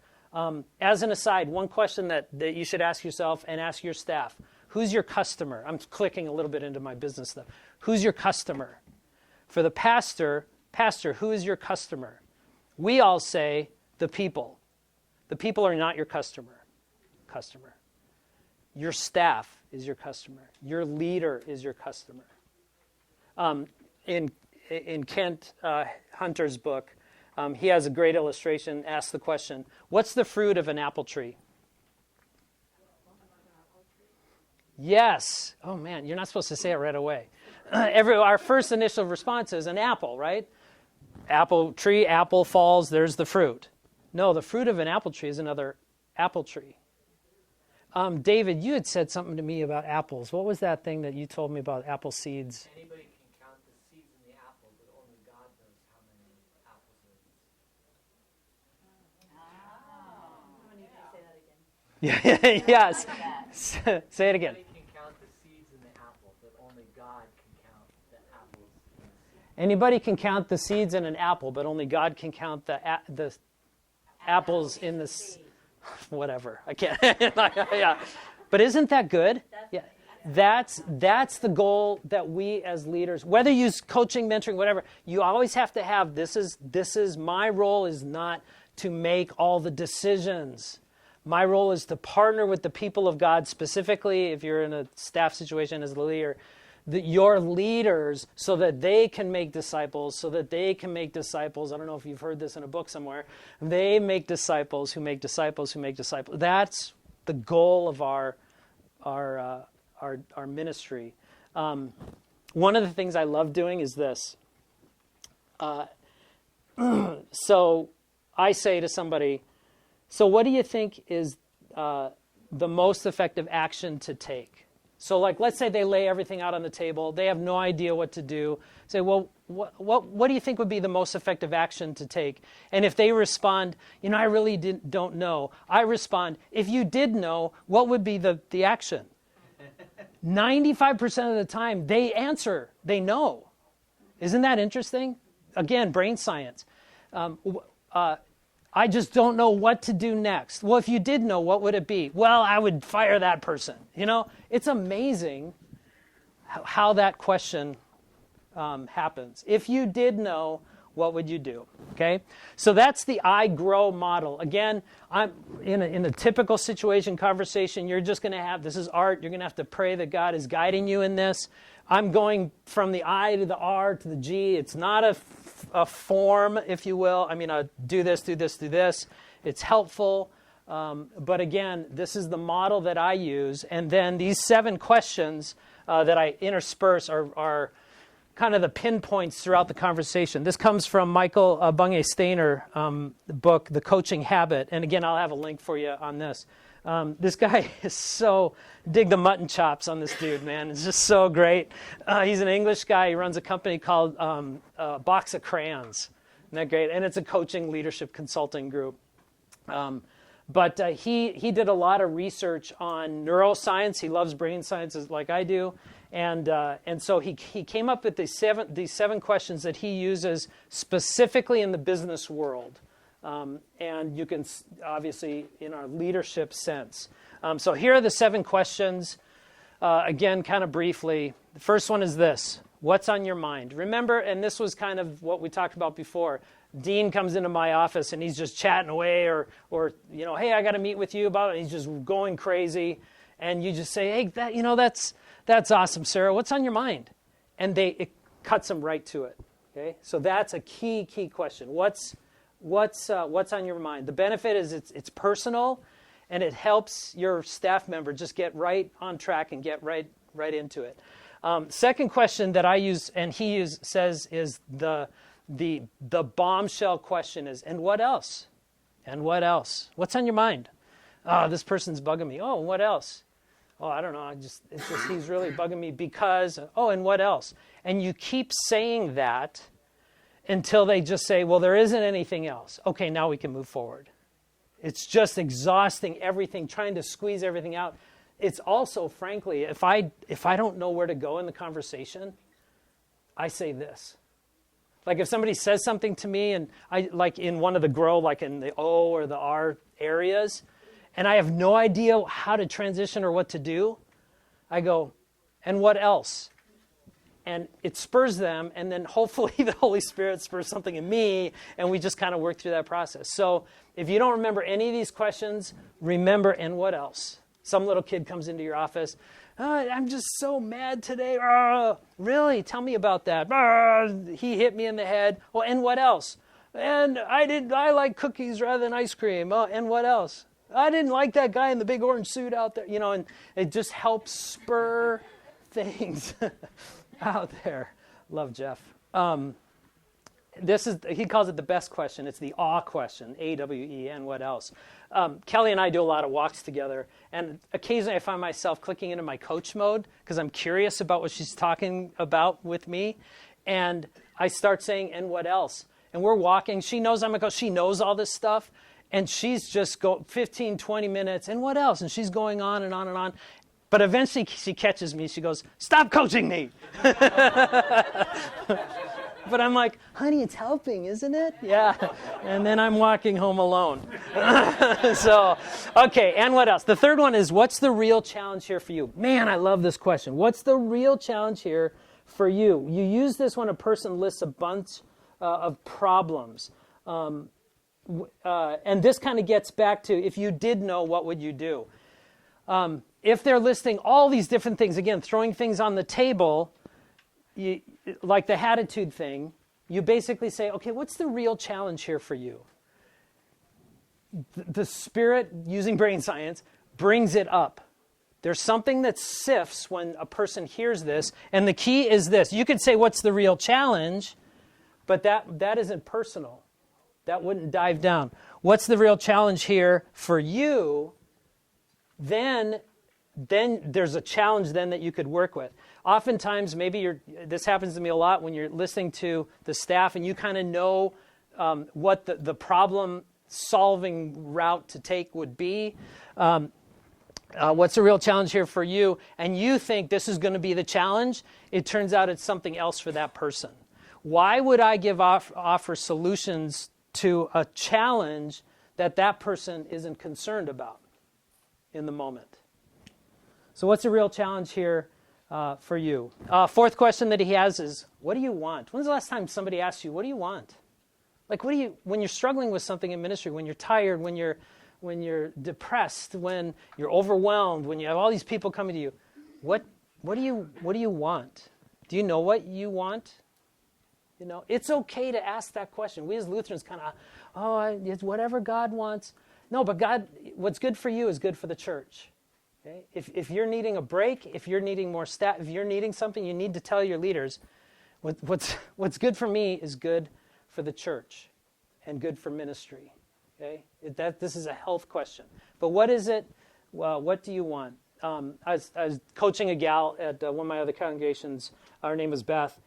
S1: As an aside, one question that you should ask yourself and ask your staff, who's your customer? I'm clicking a little bit into my business stuff. Who's your customer? For the pastor, who is your customer? We all say the people. The people are not your customer. Your staff is your customer. Your leader is your customer. In Kent Hunter's book, he has a great illustration, asks the question, what's the fruit of an apple tree? Yes. Oh, man, you're not supposed to say it right away. Our first initial response is an apple, right? Apple tree, apple falls, there's the fruit. No, the fruit of an apple tree is another apple tree. David, you had said something to me about apples. What was that thing that you told me about apple seeds?
S5: Anybody can count the seeds in the apple, but only God knows how many apples there is.
S2: How many did you say that again?
S1: Yeah, yes. Say it again.
S5: Anybody can count the seeds in the apple, but only God can count the apples in the seed.
S1: Anybody can count the seeds in an apple, but only God can count the apples in the whatever. I can't. Yeah. But isn't that good? Yeah. That's the goal that we as leaders, whether you use coaching, mentoring, whatever, you always have to have this is my role is not to make all the decisions. My role is to partner with the people of God, specifically if you're in a staff situation as a leader, your leaders, so that they can make disciples, I don't know if you've heard this in a book somewhere. They make disciples who make disciples who make disciples. That's the goal of our ministry. One of the things I love doing is this. So I say to somebody, so what do you think is the most effective action to take? So let's say they lay everything out on the table. They have no idea what to do. Say, well, what do you think would be the most effective action to take? And if they respond, I really don't know. I respond, if you did know, what would be the action? 95% of the time, they answer, they know. Isn't that interesting? Again, brain science. I just don't know what to do next. Well, if you did know, what would it be? Well, I would fire that person. It's amazing how that question happens. If you did know, what would you do? Okay, so that's the I grow model. Again, I'm in a typical situation, conversation. You're just going to have, this is art. You're going to have to pray that God is guiding you in this. I'm going from the I to the R to the G. It's not a form, if you will. I mean, do this, do this, do this. It's helpful. But again, this is the model that I use. And then these 7 questions that I intersperse are kind of the pinpoints throughout the conversation. This comes from Michael Bungay-Stainer, the book, The Coaching Habit. And again, I'll have a link for you on this. This guy is so, dig the mutton chops on this dude, man. It's just so great. He's an English guy. He runs a company called Box of Crayons. Isn't that great? And it's a coaching leadership consulting group. But he did a lot of research on neuroscience. He loves brain sciences like I do. And so he came up with these seven questions that he uses specifically in the business world. And you can, obviously, in our leadership sense. So here are the 7 questions. Again, kind of briefly. The first one is this. What's on your mind? Remember, and this was kind of what we talked about before. Dean comes into my office and he's just chatting away or hey, I got to meet with you about it. He's just going crazy. And you just say, hey, that's awesome, Sarah. What's on your mind? And it cuts them right to it. Okay, so that's a key question. What's on your mind? The benefit is it's personal, and it helps your staff member just get right on track and get right into it. Second question that I use and he says is the bombshell question is, and what else? And what else? What's on your mind? Oh, this person's bugging me. Oh, and what else? Oh, I don't know. He's really bugging me because, and what else? And you keep saying that until they just say, well, there isn't anything else. Okay, now we can move forward. It's just exhausting everything, trying to squeeze everything out. It's also, frankly, if I don't know where to go in the conversation, I say this. Like if somebody says something to me, and I like in one of the grow, like in the O or the R areas, and I have no idea how to transition or what to do, I go, and what else? And it spurs them, and then hopefully the Holy Spirit spurs something in me, and we just kind of work through that process. So if you don't remember any of these questions, remember, and what else? Some little kid comes into your office, I'm just so mad today. Really? Tell me about that. He hit me in the head. Well, and what else? And I like cookies rather than ice cream. And what else? I didn't like that guy in the big orange suit out there. And it just helps spur things out there. Love Jeff. He calls it the best question. It's the awe question, A-W-E, what else? Kelly and I do a lot of walks together, and occasionally I find myself clicking into my coach mode because I'm curious about what she's talking about with me, and I start saying, and what else? And we're walking. She knows I'm a coach. She knows all this stuff, and she's just 15, 20 minutes, and what else? And she's going on and on and on. But eventually she catches me. She goes, stop coaching me. But I'm like, honey, it's helping, isn't it? Yeah. And then I'm walking home alone. So, okay, and what else? The third one is, what's the real challenge here for you? Man, I love this question. What's the real challenge here for you? You use this when a person lists a bunch of problems. And this kind of gets back to, if you did know, what would you do? If they're listing all these different things, again, throwing things on the table, like the attitude thing, you basically say, okay, what's the real challenge here for you? The Spirit, using brain science, brings it up. There's something that sifts when a person hears this, and the key is this. You could say, what's the real challenge? But that isn't personal. That wouldn't dive down. What's the real challenge here for you? Then there's a challenge then that you could work with. Oftentimes, this happens to me a lot when you're listening to the staff and you kind of know what the problem-solving route to take would be. What's the real challenge here for you? And you think this is going to be the challenge. It turns out it's something else for that person. Why would I offer solutions to a challenge that person isn't concerned about in the moment? So what's a real challenge here for you? Fourth question that he has is, what do you want? When's the last time somebody asked you, what do you want? Like, when you're struggling with something in ministry, when you're tired, when you're depressed, when you're overwhelmed, when you have all these people coming to you, what do you want? Do you know what you want? You know, it's okay to ask that question. We as Lutherans kind of, it's whatever God wants. No, but God, what's good for you is good for the church. Okay? If you're needing a break, if you're needing more staff, if you're needing something, you need to tell your leaders, what's good for me is good for the church and good for ministry. Okay? This is a health question. But what is it? Well, what do you want? I was coaching a gal at one of my other congregations. Her name was Beth.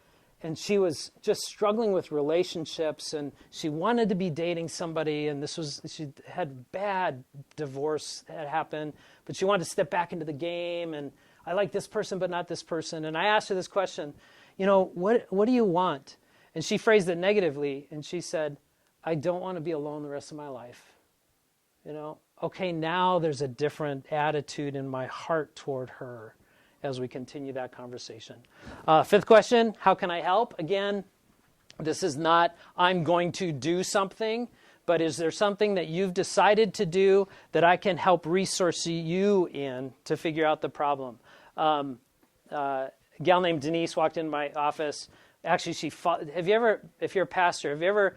S1: And she was just struggling with relationships, and she wanted to be dating somebody, and she had bad divorce that happened, but she wanted to step back into the game, and I like this person but not this person. And I asked her this question, what do you want? And she phrased it negatively, and she said, I don't want to be alone the rest of my life. Okay, now there's a different attitude in my heart toward her as we continue that conversation. Fifth question, how can I help? Again, this is not, I'm going to do something, but is there something that you've decided to do that I can help resource you in to figure out the problem? A gal named Denise walked into my office. Actually, if you're a pastor, have you ever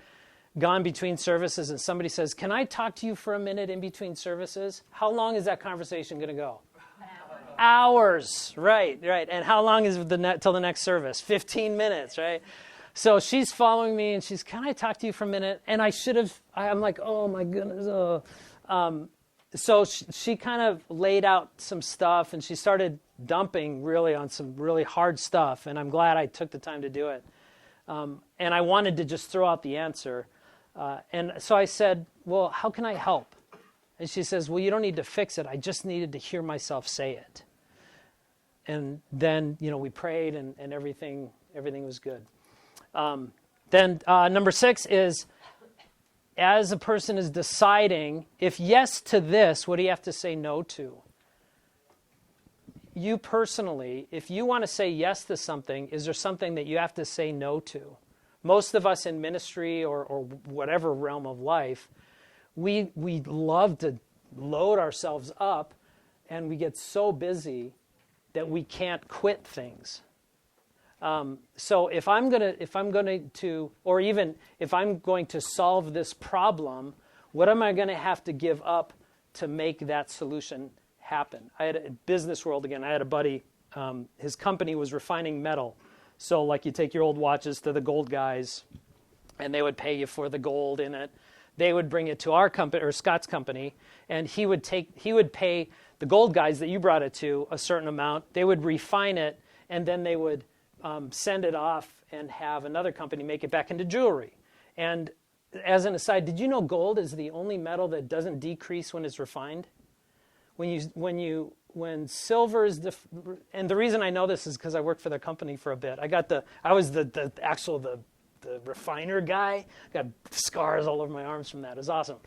S1: gone between services and somebody says, can I talk to you for a minute in between services? How long is that conversation going to go? Hours, right. And how long is till the next service? 15 minutes, right? So she's following me, and she's, can I talk to you for a minute? And I'm like, oh my goodness. So she kind of laid out some stuff, and she started dumping really on some really hard stuff, and I'm glad I took the time to do it. And I wanted to just throw out the answer. And so I said, well, how can I help? And she says, well, you don't need to fix it. I just needed to hear myself say it. And then, we prayed, and everything was good. Then number 6 is, as a person is deciding, if yes to this, what do you have to say no to? You personally, if you want to say yes to something, is there something that you have to say no to? Most of us in ministry or whatever realm of life, we love to load ourselves up, and we get so busy that we can't quit things. So if I'm going to solve this problem, what am I going to have to give up to make that solution happen? I had a business world again. I had a buddy. His company was refining metal. So like you take your old watches to the gold guys, and they would pay you for the gold in it. They would bring it to our company, or Scott's company, and he would pay the gold guys that you brought it to a certain amount. They would refine it, and then they would send it off and have another company make it back into jewelry. And as an aside, did you know gold is the only metal that doesn't decrease when it's refined? When silver is, and the reason I know this is because I worked for their company for a bit. I was the refiner guy. Got scars all over my arms from that. It was awesome.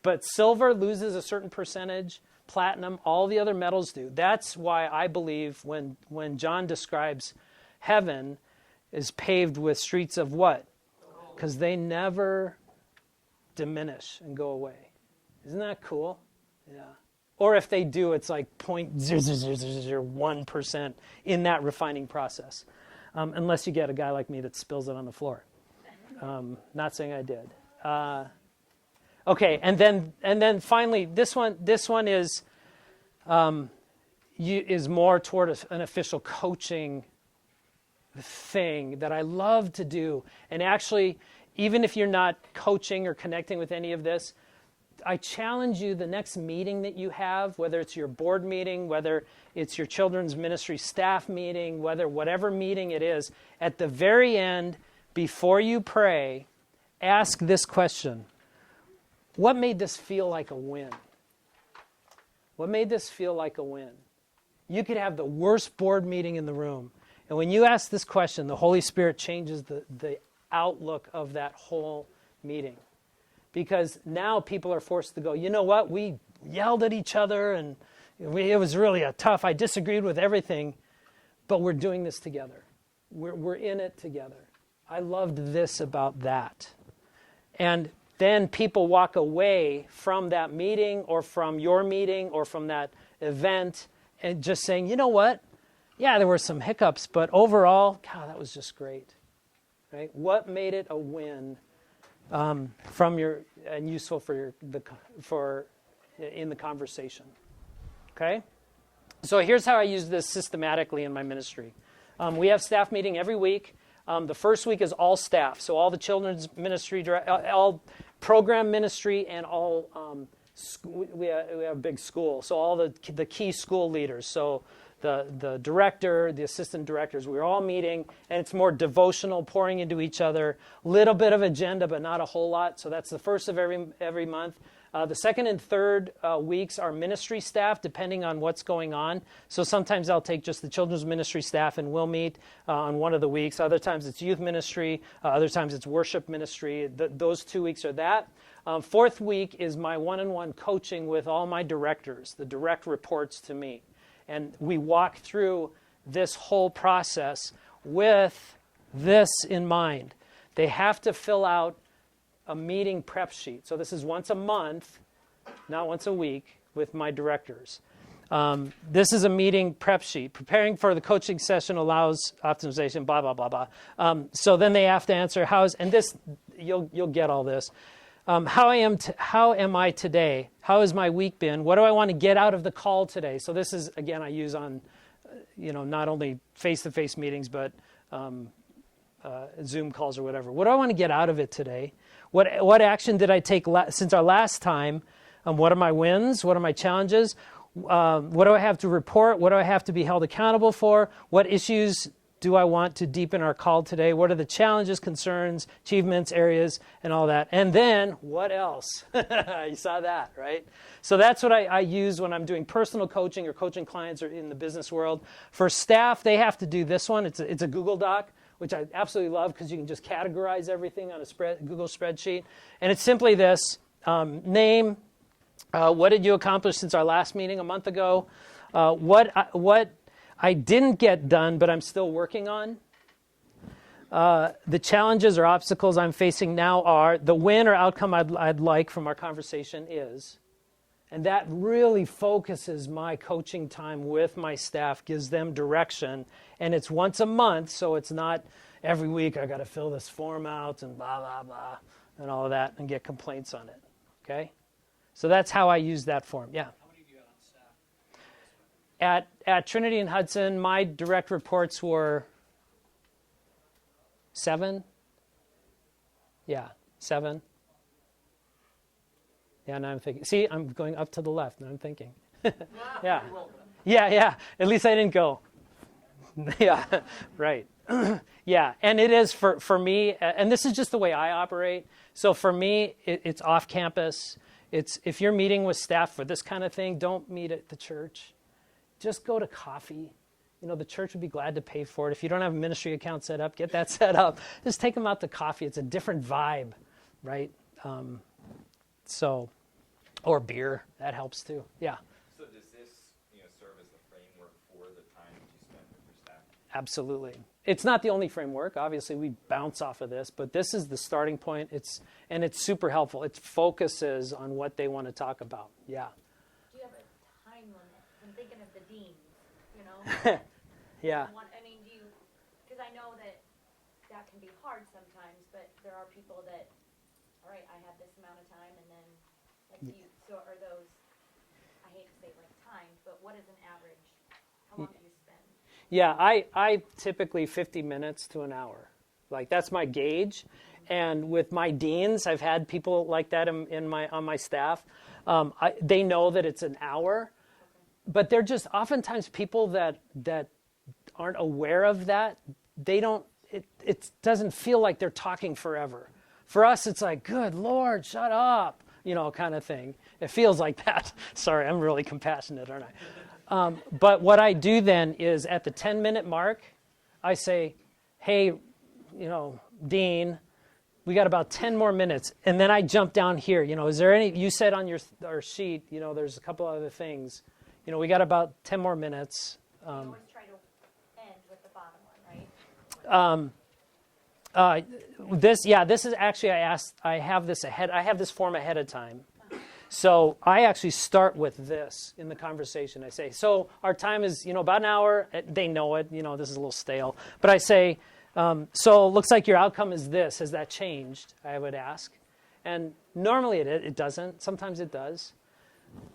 S1: But silver loses a certain percentage. Platinum, all the other metals do. That's why I believe when John describes heaven is paved with streets of what? Because they never diminish and go away. Isn't that cool? Yeah. Or if they do, it's like 0.00001% in that refining process. Unless you get a guy like me that spills it on the floor. Not saying I did. Okay, and then finally, this one is more toward an official coaching thing that I love to do. And actually, even if you're not coaching or connecting with any of this, I challenge you, the next meeting that you have, whether it's your board meeting, whether it's your children's ministry staff meeting, whatever meeting it is, at the very end, before you pray, ask this question. What made this feel like a win? What made this feel like a win? You could have the worst board meeting in the room, And when you ask this question, the Holy Spirit changes the outlook of that whole meeting. Because now people are forced to go, you know what, we yelled at each other and it was really I disagreed with everything, but we're doing this together. We're in it together. I loved this about that. And then people walk away from that meeting or from your meeting or from that event and just saying, you know what? Yeah, there were some hiccups, but overall, God, that was just great. Right? What made it a win from your and useful for in the conversation? Okay? So here's how I use this systematically in my ministry. We have staff meeting every week. The first week is all staff, so all the children's ministry, all program ministry, and all we have a big school, so all the key school leaders. So the director, the assistant directors, we're all meeting, and it's more devotional, pouring into each other. Little bit of agenda, but not a whole lot. So that's the first of every month. The second and third weeks are ministry staff, depending on what's going on. So sometimes I'll take just the children's ministry staff and we'll meet on one of the weeks. Other times it's youth ministry. Other times it's worship ministry. Those 2 weeks are that. Fourth week is my one-on-one coaching with all my directors, the direct reports to me. And we walk through this whole process with this in mind. They have to fill out a meeting prep sheet. So this is once a month, not once a week, with my directors. This is a meeting prep sheet. Preparing for the coaching session allows optimization, blah, blah, blah, blah. So then they have to answer, and this, you'll get all this. How am I today? How has my week been? What do I want to get out of the call today? So this is, again, I use on, not only face-to-face meetings, but Zoom calls or whatever. What do I want to get out of it today? What action did I take since our last time? What are my wins? What are my challenges? What do I have to report? What do I have to be held accountable for? What issues do I want to deepen our call today? What are the challenges, concerns, achievements, areas, and all that? And then, what else? You saw that, right? So that's what I use when I'm doing personal coaching or coaching clients or in the business world. For staff, they have to do this one. It's a Google Doc, which I absolutely love because you can just categorize everything on a Google spreadsheet. And it's simply this, name, what did you accomplish since our last meeting a month ago? What I didn't get done, but I'm still working on. The challenges or obstacles I'm facing now are the win or outcome I'd like from our conversation is. And that really focuses my coaching time with my staff, gives them direction. And it's once a month, so it's not every week I got to fill this form out and blah, blah, blah, and all of that and get complaints on it. Okay? So that's how I use that form. Yeah. At Trinity and Hudson, my direct reports were 7. Yeah, 7. Yeah, now I'm thinking. See, I'm going up to the left. Now I'm thinking. Yeah. Yeah. At least I didn't go. Yeah, right. Yeah, and it is for me, and this is just the way I operate. So for me, it's off campus. It's if you're meeting with staff for this kind of thing, don't meet at the church. Just go to coffee. The church would be glad to pay for it. If you don't have a ministry account set up, get that set up. Just take them out to coffee. It's a different vibe, right? Or beer. That helps too. Yeah.
S6: So does this, serve as the framework for the time that you spend with your staff?
S1: Absolutely. It's not the only framework. Obviously, we bounce off of this, but this is the starting point. It's super helpful. It focuses on what they want to talk about. Yeah.
S2: Do you have a time limit? I'm thinking of the deans,
S1: Yeah.
S2: Because I know that can be hard sometimes, but there are people that, all right, I have this amount of time, and then, so are those, I hate to say time, but what is an average? How long do you spend?
S1: Yeah, I typically 50 minutes to an hour. That's my gauge. And with my deans, I've had people like that on my staff. They know that it's an hour, but they're just oftentimes people that aren't aware of that. They don't. It doesn't feel like they're talking forever. For us, it's like, good Lord, shut up, kind of thing. It feels like that. Sorry, I'm really compassionate, aren't I? But what I do then is at the 10-minute mark, I say, hey, Dean, we got about 10 more minutes. And then I jump down here. Is there any, you said on our sheet, there's a couple other things. We got about 10 more minutes.
S2: We always try to end with the bottom one, right?
S1: This is actually, I have this form ahead of time. So I actually start with this in the conversation. I say, so our time is, about an hour. They know it. This is a little stale. But I say, so it looks like your outcome is this. Has that changed? I would ask. And normally it doesn't. Sometimes it does.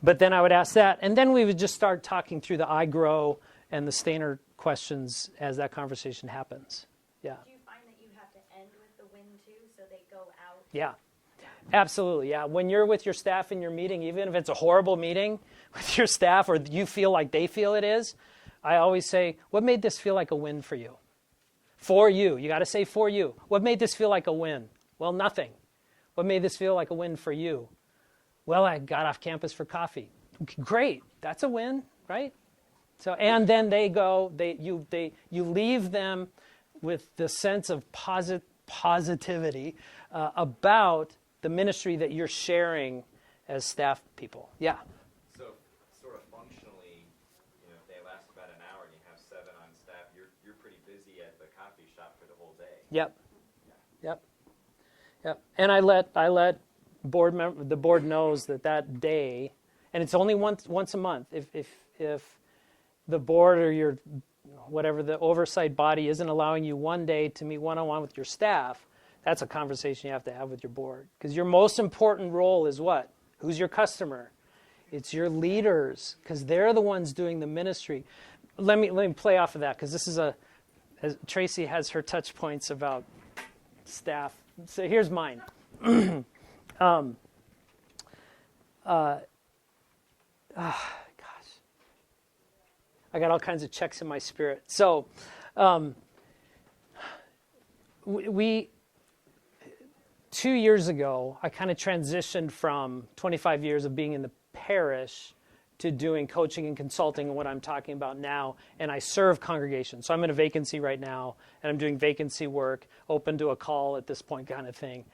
S1: But then I would ask that. And then we would just start talking through the I grow and the Stainer questions as that conversation happens. Yeah.
S2: Do you find that you have to end with the win too, so they go out?
S1: Yeah. Absolutely, yeah. When you're with your staff in your meeting, even if it's a horrible meeting with your staff or you feel like they feel it is, I always say, what made this feel like a win for you? For you. You got to say for you. What made this feel like a win? Well, nothing. What made this feel like a win for you? Well, I got off campus for coffee. Great. That's a win, right? So, and then they go, you leave them with the sense of positivity about the ministry that you're sharing as staff people. Yeah.
S6: So sort of functionally, if they last about an hour and you have 7 on staff, you're pretty busy at the coffee shop for the whole day.
S1: Yep. And I let the board knows that day, and it's only once a month. If the board or your whatever the oversight body isn't allowing you one day to meet one-on-one with your staff, that's a conversation you have to have with your board. Because your most important role is what? Who's your customer? It's your leaders, because they're the ones doing the ministry. Let me play off of that, because this is as Tracy has her touch points about staff. So here's mine. Gosh. I got all kinds of checks in my spirit. So we 2 years ago, I kind of transitioned from 25 years of being in the parish to doing coaching and consulting and what I'm talking about now, and I serve congregations. So I'm in a vacancy right now, and I'm doing vacancy work, open to a call at this point kind of thing.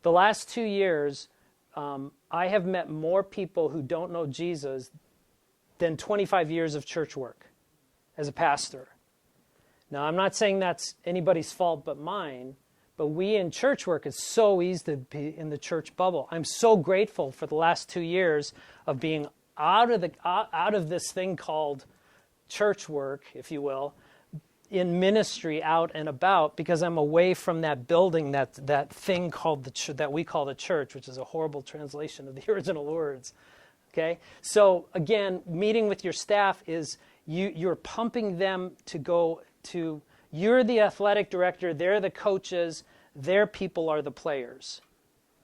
S1: The last 2 years, I have met more people who don't know Jesus than 25 years of church work as a pastor. Now, I'm not saying that's anybody's fault but mine, but we in church work, it's so easy to be in the church bubble. I'm so grateful for the last 2 years of being out of this thing called church work, if you will, in ministry out and about, because I'm away from that building, that thing called that we call the church, which is a horrible translation of the original words. Okay? So again, meeting with your staff is you're pumping them to go to, you're the athletic director, they're the coaches, their people are the players.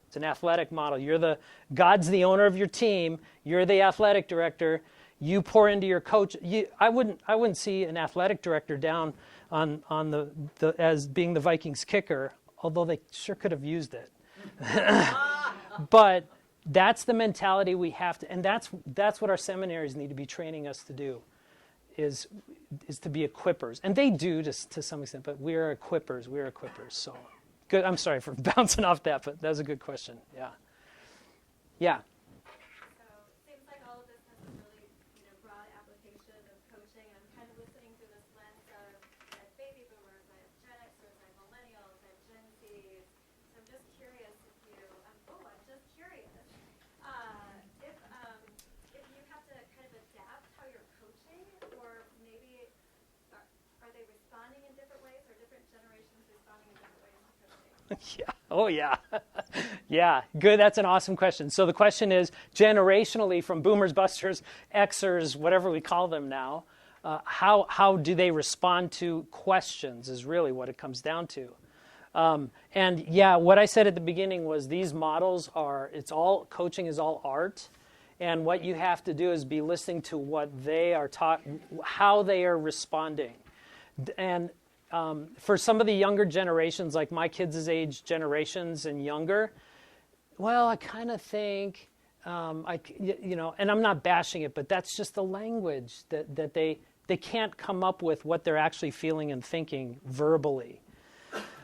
S1: It's an athletic model. God's the owner of your team, you're the athletic director, you pour into your coach. I wouldn't see an athletic director down on the as being the Vikings kicker, although they sure could have used it. But that's the mentality we have to, and that's what our seminaries need to be training us to do, is to be equippers. And they do to some extent, but we are equippers. So good. I'm sorry for bouncing off that, but that was a good question. Yeah.
S2: So it seems like all of this has a really, broad application of coaching. And I'm kind of listening through this lens of I have baby boomers, I have Gen Xers, I have millennials, I have Gen Zs. So I'm just curious I'm just curious if you have to kind of adapt how you're coaching, or maybe are they responding in different ways, or different generations responding in different ways to coaching?
S1: Yeah. Oh, yeah. Yeah. Good. That's an awesome question. So the question is, generationally, from boomers, busters, Xers, whatever we call them now, how do they respond to questions is really what it comes down to. And yeah, what I said at the beginning was these models coaching is all art. And what you have to do is be listening to what they are taught, how they are responding. And for some of the younger generations, like my kids' age generations and younger, well, I kind of think, and I'm not bashing it, but that's just the language that they can't come up with what they're actually feeling and thinking verbally.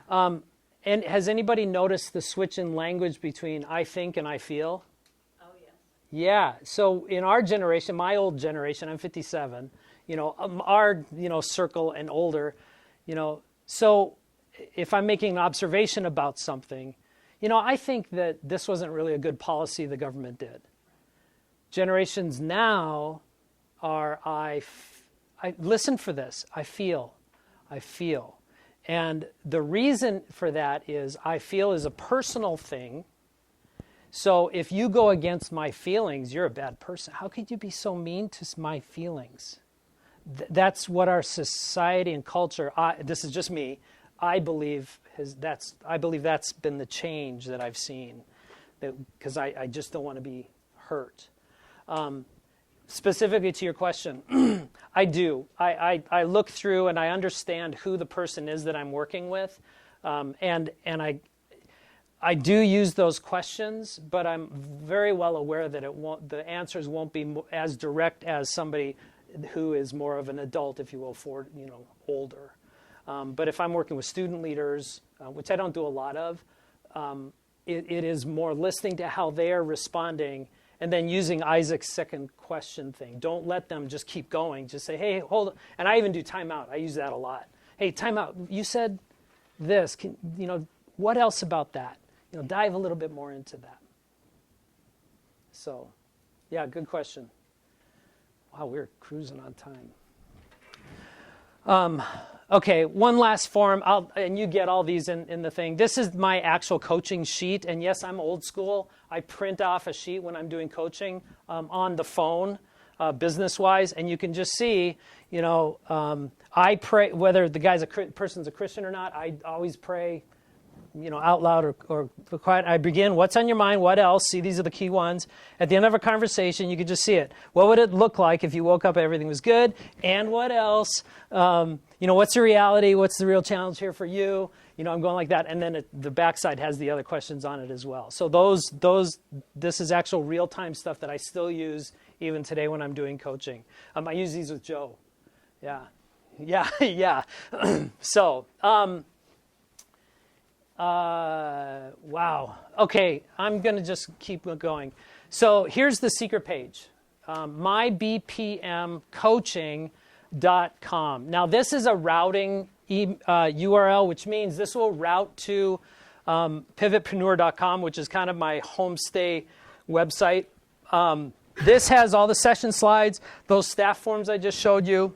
S1: And has anybody noticed the switch in language between I think and I feel?
S3: Oh, yes.
S1: Yeah. So in our generation, my old generation, I'm 57, our, circle and older, so if I'm making an observation about something, I think that this wasn't really a good policy the government did. Generations now are I listen for this, I feel. And the reason for that is I feel is a personal thing. So if you go against my feelings, you're a bad person. How could you be so mean to my feelings? That's what our society and culture, this is just me, I believe that's been the change that I've seen, because I just don't want to be hurt. Specifically to your question, I do. I look through and I understand who the person is that I'm working with, and I do use those questions, but I'm very well aware that the answers won't be as direct as somebody who is more of an adult, if you will, older. But if I'm working with student leaders, which I don't do a lot of, it is more listening to how they are responding and then using Isaac's second question thing. Don't let them just keep going. Just say, hey, hold on. And I even do timeout. I use that a lot. Hey, timeout. You said this. What else about that? Dive a little bit more into that. So, yeah, good question. Wow, we're cruising on time. Okay, one last form, and you get all these in the thing. This is my actual coaching sheet, and yes, I'm old school. I print off a sheet when I'm doing coaching on the phone, business-wise, and you can just see, I pray, whether the person's a Christian or not, I always pray, out loud or quiet. I begin, what's on your mind, what else? See, these are the key ones. At the end of a conversation, you could just see it. What would it look like if you woke up, everything was good? And what else? What's the reality? What's the real challenge here for you? I'm going like that. And then the backside has the other questions on it as well. So this is actual real-time stuff that I still use even today when I'm doing coaching. I use these with Joe. Yeah. So, wow. Okay, I'm going to just keep going. So here's the secret page, mybpmcoaching.com. Now, this is a routing URL, which means this will route to pivotpreneur.com, which is kind of my homestay website. This has all the session slides, those staff forms I just showed you.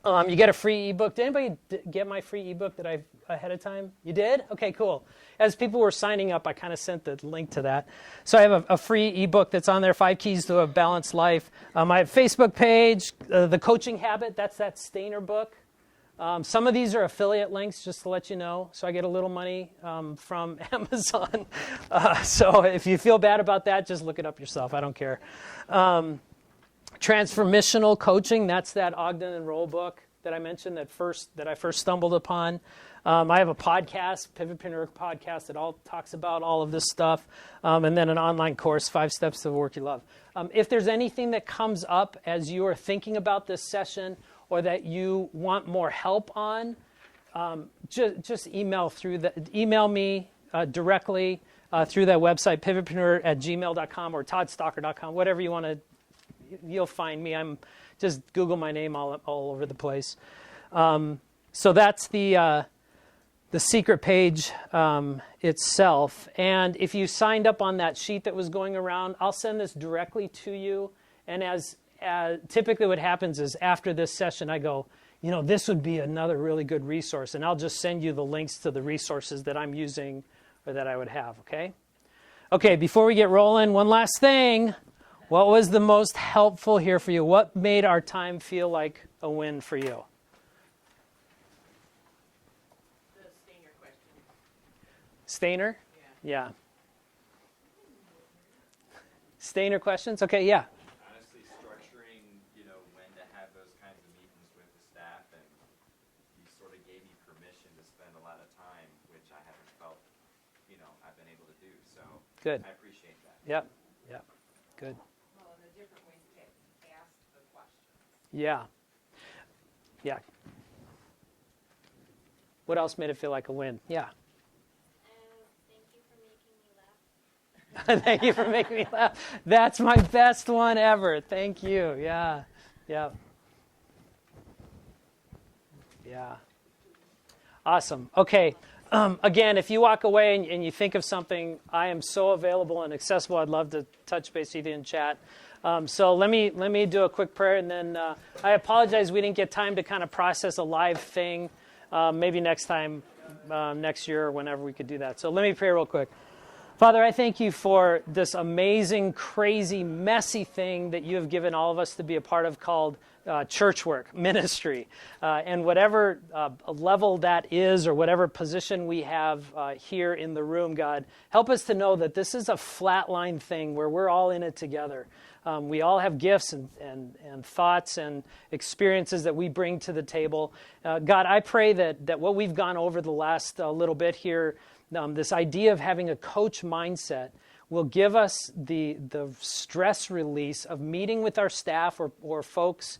S1: You get a free ebook. Did anybody get my free ebook that I've ahead of time? You did? Okay, cool. As people were signing up, I kind of sent the link to that. So I have a free ebook that's on there, 5 Keys to a Balanced Life. I have a Facebook page, The Coaching Habit. That's that Stainer book. Some of these are affiliate links, just to let you know. So I get a little money from Amazon. So if you feel bad about that, just look it up yourself. I don't care. Transformational coaching, that's that Ogden and Roll book that I mentioned that I first stumbled upon. I have a podcast, Pivotpreneur podcast, that all talks about all of this stuff. And then an online course, 5 Steps to the Work You Love. If there's anything that comes up as you are thinking about this session or that you want more help on, just email me directly through that website, pivotpreneur@gmail.com or toddstalker.com, whatever you want to. You'll find me. I'm just Google my name all over the place. So that's the secret page itself. And if you signed up on that sheet that was going around, I'll send this directly to you. And as typically what happens is after this session, I go, this would be another really good resource. And I'll just send you the links to the resources that I'm using or that I would have, okay? Okay, before we get rolling, one last thing. What was the most helpful here for you? What made our time feel like a win for you?
S3: The Stainer question.
S1: Stainer? Yeah. Stainer questions? Okay, yeah.
S6: Honestly, structuring, when to have those kinds of meetings with the staff, and you sort of gave me permission to spend a lot of time, which I haven't felt, I've been able to do. So
S1: Good.
S6: I appreciate that.
S1: Yep. Good.
S3: Well, and the different ways to ask the questions.
S1: Yeah. Yeah. What else made it feel like a win? Yeah.
S2: Thank you for making me laugh.
S1: Thank you for making me laugh. That's my best one ever. Thank you. Yeah. Yeah. Yeah. Awesome. Okay. Again, if you walk away and you think of something, I am so available and accessible. I'd love to touch base with you in chat. So let me do a quick prayer, and then I apologize we didn't get time to kind of process a live thing. Maybe next time, next year or whenever we could do that. So let me pray real quick. Father, I thank you for this amazing, crazy, messy thing that you have given all of us to be a part of called church work, ministry. And whatever level that is or whatever position we have here in the room, God, help us to know that this is a flatline thing where we're all in it together. We all have gifts and thoughts and experiences that we bring to the table. God, I pray that what we've gone over the last little bit here, this idea of having a coach mindset, will give us the stress release of meeting with our staff or folks,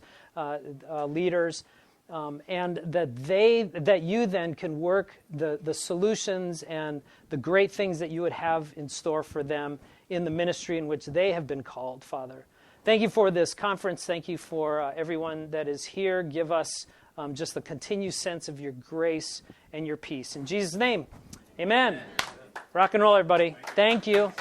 S1: leaders, and that you then can work the solutions and the great things that you would have in store for them in the ministry in which they have been called, Father. Thank you for this conference. Thank you for everyone that is here. Give us just the continued sense of your grace and your peace. In Jesus' name, amen. Rock and roll, everybody. Thank you.